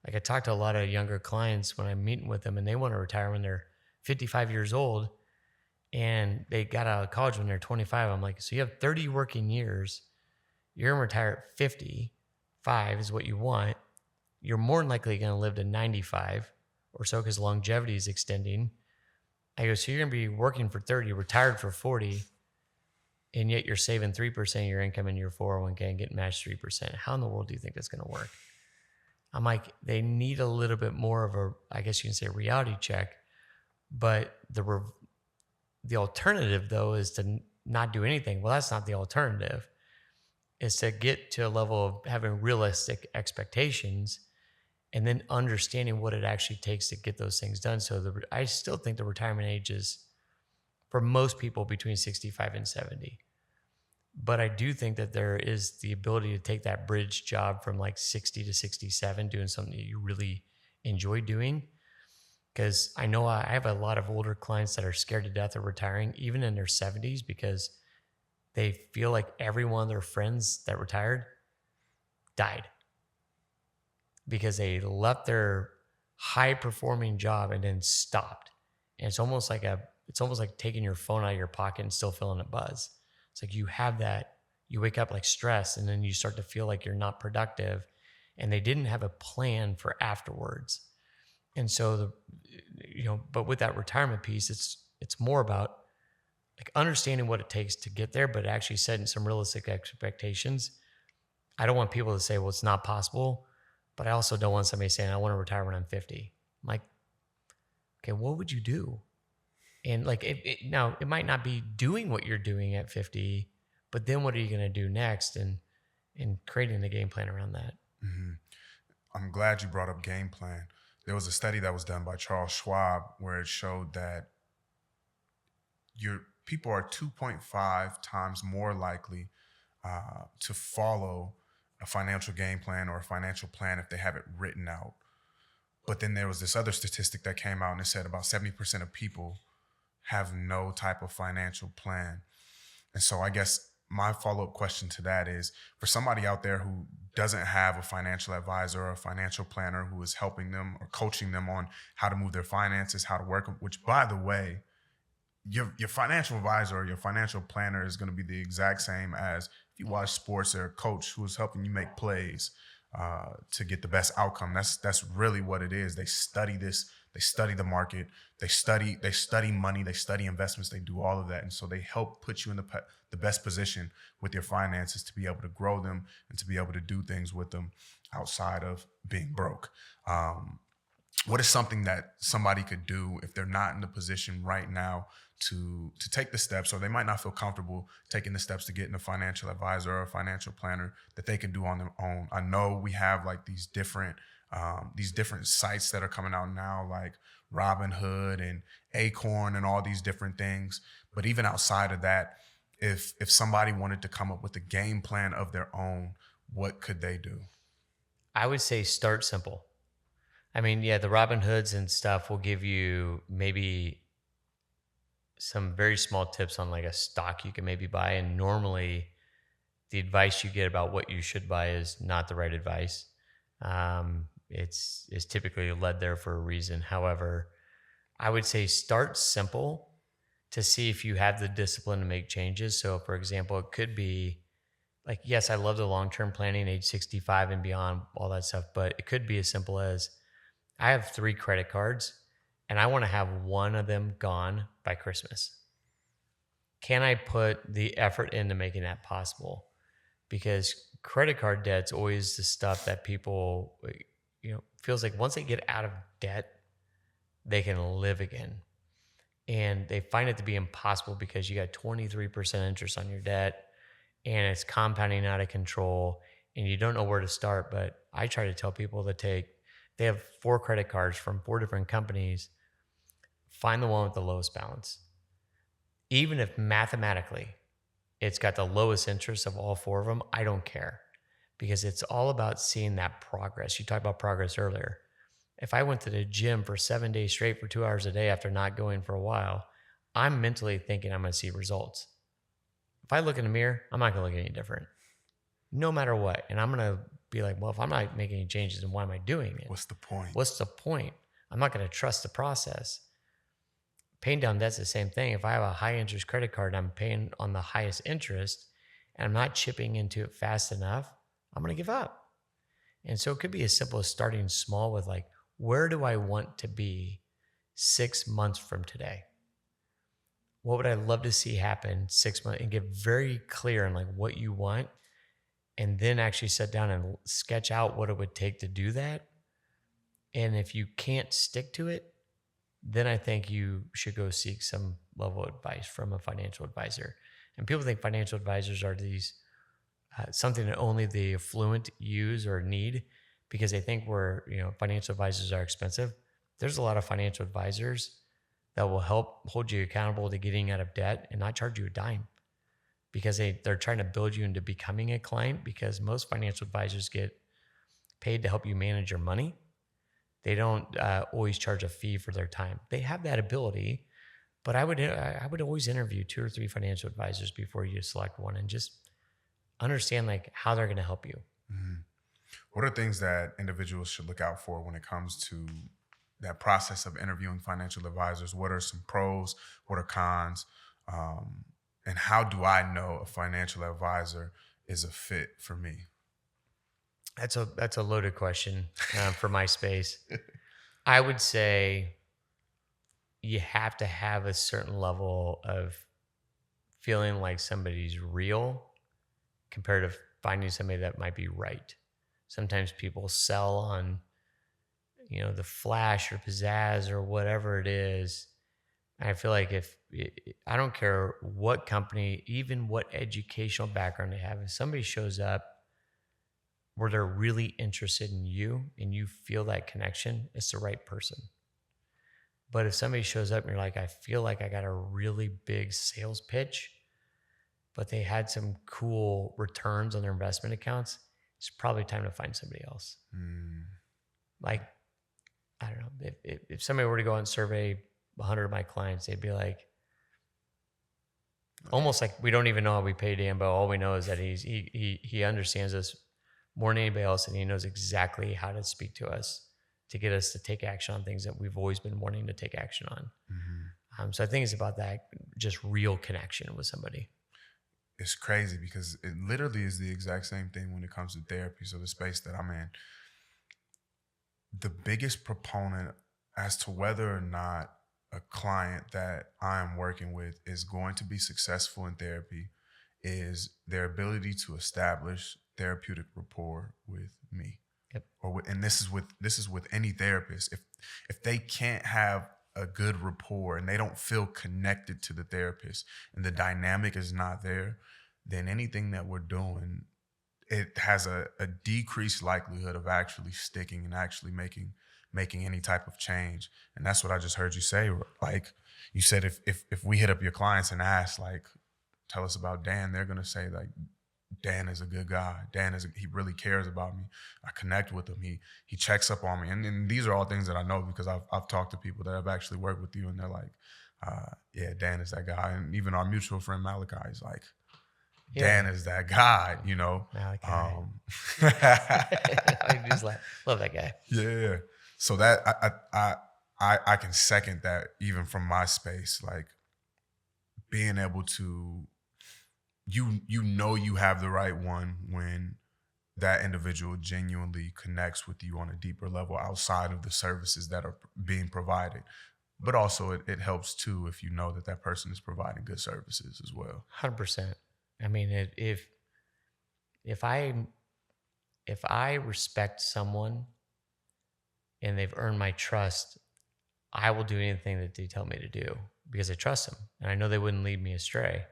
Like, I talk to a lot of younger clients when I'm meeting with them, and they want to retire when they're 55 years old. and they got out of college when they're 25. I'm like, so you have 30 working years. You're going to retire at 55 is what you want. You're more than likely going to live to 95 or so because longevity is extending. I go, so you're going to be working for 30, retired for 40, and yet you're saving 3% of your income in your 401k and getting matched 3%. How in the world do you think that's going to work? I'm like, they need a little bit more of a, I guess you can say, reality check. But the alternative, though, is to not do anything. Well, that's not the alternative. It's to get to a level of having realistic expectations and then understanding what it actually takes to get those things done. So I still think the retirement age is, for most people, between 65 and 70. But I do think that there is the ability to take that bridge job from like 60 to 67, doing something that you really enjoy doing. Because I know I have a lot of older clients that are scared to death of retiring, even in their 70s, because they feel like every one of their friends that retired died because they left their high performing job and then stopped. And it's almost like taking your phone out of your pocket and still feeling it buzz. It's like you have that, you wake up like stressed, and then you start to feel like you're not productive, and they didn't have a plan for afterwards. And so but with that retirement piece, it's more about like understanding what it takes to get there, but actually setting some realistic expectations. I don't want people to say, well, it's not possible, but I also don't want somebody saying, I want to retire when I'm 50. I'm like, okay, what would you do? And like, now it might not be doing what you're doing at 50, but then what are you going to do next? And creating the game plan around that. Mm-hmm. I'm glad you brought up game plan. There was a study that was done by Charles Schwab where it showed that people are 2.5 times more likely to follow a financial game plan or a financial plan if they have it written out. But then there was this other statistic that came out and it said about 70% of people have no type of financial plan. And so I guess my follow-up question to that is, for somebody out there who doesn't have a financial advisor or a financial planner who is helping them or coaching them on how to move their finances, how to work, which, by the way, your financial advisor or your financial planner is going to be the exact same as if you watch sports or a coach who is helping you make plays to get the best outcome. That's really what it is. They study this. They study the market. They study money. They study investments. They do all of that. And so they help put you in the best position with your finances to be able to grow them and to be able to do things with them outside of being broke. What is something that somebody could do if they're not in the position right now to take the steps, or they might not feel comfortable taking the steps to getting a financial advisor or a financial planner, that they can do on their own? I know we have like these different sites that are coming out now, like Robinhood and Acorn and all these different things. But even outside of that, if somebody wanted to come up with a game plan of their own, what could they do? I would say start simple. I mean, yeah, the Robinhoods and stuff will give you maybe some very small tips on like a stock you can maybe buy. And normally the advice you get about what you should buy is not the right advice. It's typically led there for a reason. However, I would say start simple to see if you have the discipline to make changes. So for example, it could be like, yes, I love the long-term planning, age 65 and beyond, all that stuff, but it could be as simple as, I have 3 credit cards and I want to have one of them gone by Christmas. Can I put the effort into making that possible? Because credit card debt's always the stuff that people, feels like once they get out of debt, they can live again. And they find it to be impossible because you got 23% interest on your debt and it's compounding out of control and you don't know where to start. But I try to tell people they have 4 credit cards from 4 different companies. Find the one with the lowest balance. Even if mathematically it's got the lowest interest of all 4 of them, I don't care, because it's all about seeing that progress. You talked about progress earlier. If I went to the gym for 7 days straight for 2 hours a day after not going for a while, I'm mentally thinking I'm going to see results. If I look in the mirror, I'm not going to look any different, no matter what. And I'm going to be like, well, if I'm not making any changes, then why am I doing it? What's the point? What's the point? I'm not going to trust the process. Paying down debt's the same thing. If I have a high interest credit card and I'm paying on the highest interest and I'm not chipping into it fast enough, I'm going to give up. And so it could be as simple as starting small with like, where do I want to be 6 months from today? What would I love to see happen 6 months, and get very clear on like what you want, and then actually sit down and sketch out what it would take to do that. And if you can't stick to it, then I think you should go seek some level of advice from a financial advisor. And people think financial advisors are these something that only the affluent use or need, because they think financial advisors are expensive. There's a lot of financial advisors that will help hold you accountable to getting out of debt and not charge you a dime, because they're trying to build you into becoming a client, because most financial advisors get paid to help you manage your money. They don't always charge a fee for their time. They have that ability, but I would always interview 2 or 3 financial advisors before you select one, and just understand like how they're going to help you. Mm-hmm. What are things that individuals should look out for when it comes to that process of interviewing financial advisors? What are some pros? What are cons? And how do I know a financial advisor is a fit for me? That's a loaded question for my space. I would say you have to have a certain level of feeling like somebody's real compared to finding somebody that might be right. Sometimes people sell on, the flash or pizzazz or whatever it is. I feel like I don't care what company, even what educational background they have, if somebody shows up where they're really interested in you and you feel that connection, it's the right person. But if somebody shows up and you're like, I feel like I got a really big sales pitch, but they had some cool returns on their investment accounts, it's probably time to find somebody else. Like, I don't know, if somebody were to go out and survey 100 of my clients, they'd be like, almost like, we don't even know how we pay Dan, but all we know is that he understands us more than anybody else, and he knows exactly how to speak to us to get us to take action on things that we've always been wanting to take action on. Mm-hmm. So I think it's about that just real connection with somebody. It's crazy because it literally is the exact same thing when it comes to therapy. So the space that I'm in, the biggest proponent as to whether or not a client that I'm working with is going to be successful in therapy is their ability to establish therapeutic rapport with me. Yep. And this is with any therapist. If they can't have a good rapport and they don't feel connected to the therapist and the dynamic is not there, then anything that we're doing, it has a decreased likelihood of actually sticking and actually making any type of change. And that's what I just heard you say. Like you said, if we hit up your clients and ask, like, tell us about Dan, they're gonna say like, Dan is a good guy. He really cares about me. I connect with him. He checks up on me. And these are all things that I know because I've talked to people that have actually worked with you, and they're like, yeah, Dan is that guy. And even our mutual friend Malachi is like, Dan is that guy, Malachi. I just love that guy. Yeah. So that I can second that even from my space, like being able to, you have the right one when that individual genuinely connects with you on a deeper level outside of the services that are being provided. But also it helps too if you know that person is providing good services as well. 100%. I mean, if I respect someone and they've earned my trust, I will do anything that they tell me to do because I trust them and I know they wouldn't lead me astray.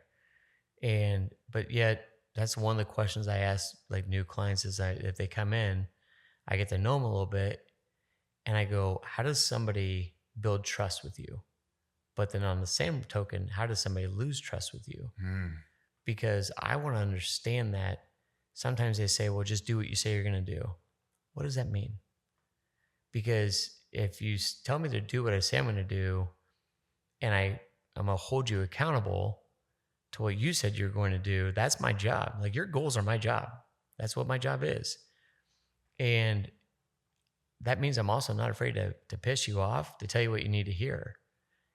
But yet that's one of the questions I ask like new clients is if they come in, I get to know them a little bit and I go, how does somebody build trust with you? But then on the same token, how does somebody lose trust with you? Because I want to understand that sometimes they say, well, just do what you say you're going to do. What does that mean? Because if you tell me to do what I say I'm going to do, and I'm going to hold you accountable to what you said you're going to do, that's my job. Like your goals are my job. That's what my job is. And that means I'm also not afraid to piss you off, to tell you what you need to hear.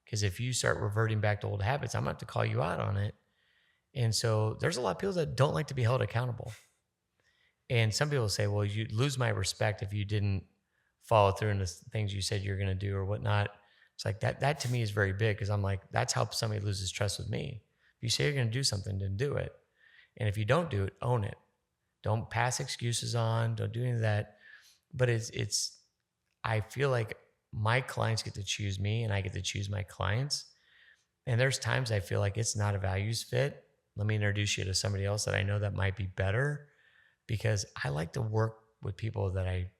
Because if you start reverting back to old habits, I'm going to have to call you out on it. And so there's a lot of people that don't like to be held accountable. And some people say, well, you lose my respect if you didn't follow through on the things you said you're going to do or whatnot. It's like that to me is very big, because I'm like, that's how somebody loses trust with me. If you say you're going to do something, then do it. And if you don't do it, own it. Don't pass excuses on. Don't do any of that. But I feel like my clients get to choose me and I get to choose my clients. And there's times I feel like it's not a values fit. Let me introduce you to somebody else that I know that might be better, because I like to work with people that I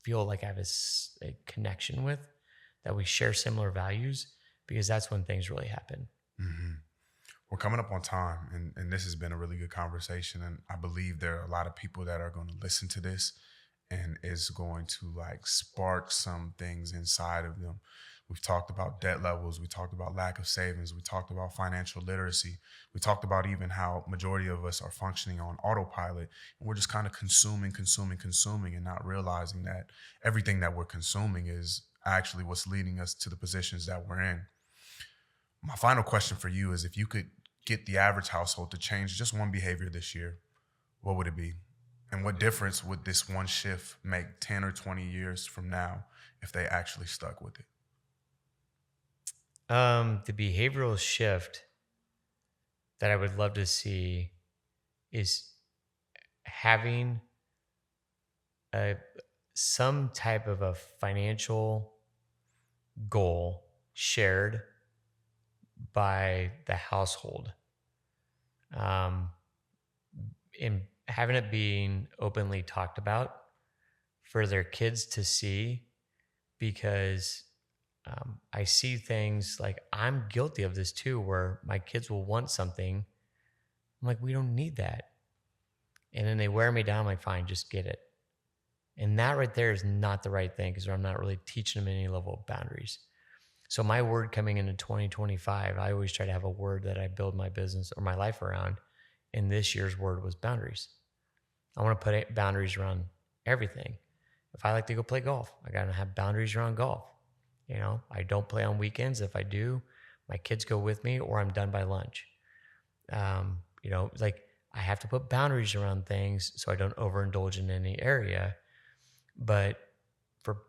feel like I have a connection with, that we share similar values, because that's when things really happen. Mm-hmm. We're coming up on time, and this has been a really good conversation. And I believe there are a lot of people that are going to listen to this and is going to like spark some things inside of them. We've talked about debt levels. We talked about lack of savings. We talked about financial literacy. We talked about even how majority of us are functioning on autopilot. And we're just kind of consuming, and not realizing that everything that we're consuming is actually what's leading us to the positions that we're in. My final question for you is, if you could get the average household to change just one behavior this year, what would it be? And what difference would this one shift make 10 or 20 years from now if they actually stuck with it? The behavioral shift that I would love to see is having some type of a financial goal shared by the household, in having it being openly talked about for their kids to see, because I see things like, I'm guilty of this too, where my kids will want something. I'm like, we don't need that. And then they wear me down. I'm like, fine, just get it. And that right there is not the right thing, because I'm not really teaching them any level of boundaries. So my word coming into 2025, I always try to have a word that I build my business or my life around. And this year's word was boundaries. I want to put boundaries around everything. If I like to go play golf, I got to have boundaries around golf. You know, I don't play on weekends. If I do, my kids go with me, or I'm done by lunch. You know, like, I have to put boundaries around things so I don't overindulge in any area. But for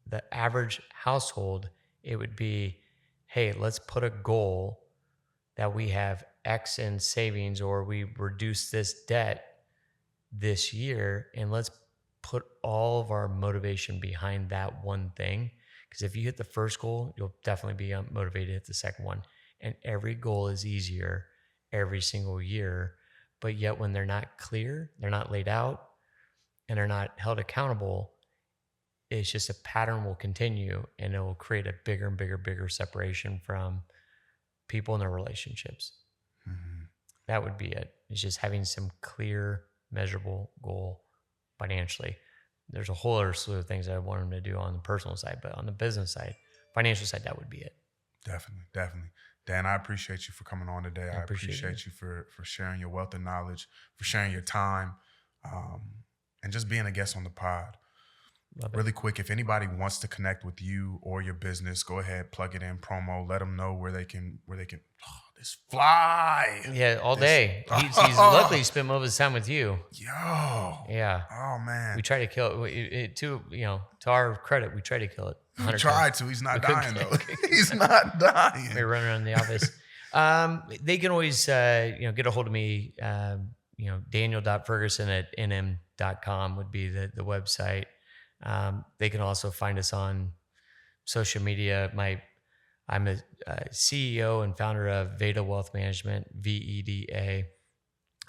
the average household, it would be, hey, let's put a goal that we have X in savings, or we reduce this debt this year, and let's put all of our motivation behind that one thing. Because if you hit the first goal, you'll definitely be motivated to hit the second one. And every goal is easier every single year. But yet when they're not clear, they're not laid out, and they're not held accountable, it's just a pattern will continue, and it will create a bigger and bigger separation from people in their relationships. Mm-hmm. That would be it. It's just having some clear, measurable goal financially. There's a whole other slew of things I want them to do on the personal side, but on the business side, financial side, that would be it. Definitely. Dan, I appreciate you for coming on today. I appreciate you for sharing your wealth of knowledge, for sharing your time, and just being a guest on the pod. Really quick, if anybody wants to connect with you or your business, go ahead, plug it in, promo, let them know where they can, this fly. Yeah, all day. He's luckily spent most of his time with you. Yo. Yeah. Oh, man. We try to kill it to our credit, we try to kill it. We tried to. He's not dying, though. He's not dying. We're running around the office. They can always, get a hold of me. Daniel.Ferguson@nm.com would be the website. They can also find us on social media. I'm a CEO and founder of Veda Wealth Management, VEDA.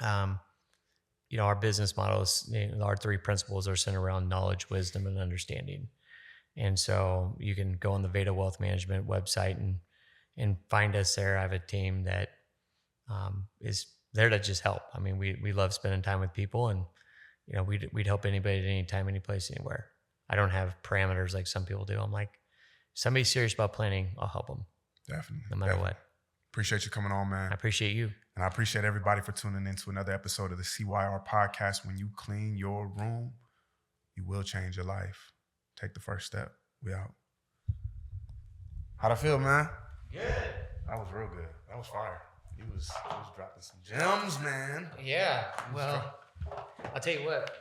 Our business models, our three principles are centered around knowledge, wisdom, and understanding. And so you can go on the Veda Wealth Management website and find us there. I have a team that is there to just help. I mean, we love spending time with people, and we'd help anybody at any time, any place, anywhere. I don't have parameters like some people do. I'm like, somebody's serious about planning, I'll help them. Definitely. No matter what. Appreciate you coming on, man. I appreciate you. And I appreciate everybody for tuning in to another episode of the CYR podcast. When you clean your room, you will change your life. Take the first step. We out. How'd I feel, man? Good. That was real good. That was fire. He was dropping some gems, man. Yeah. Well, I'll tell you what.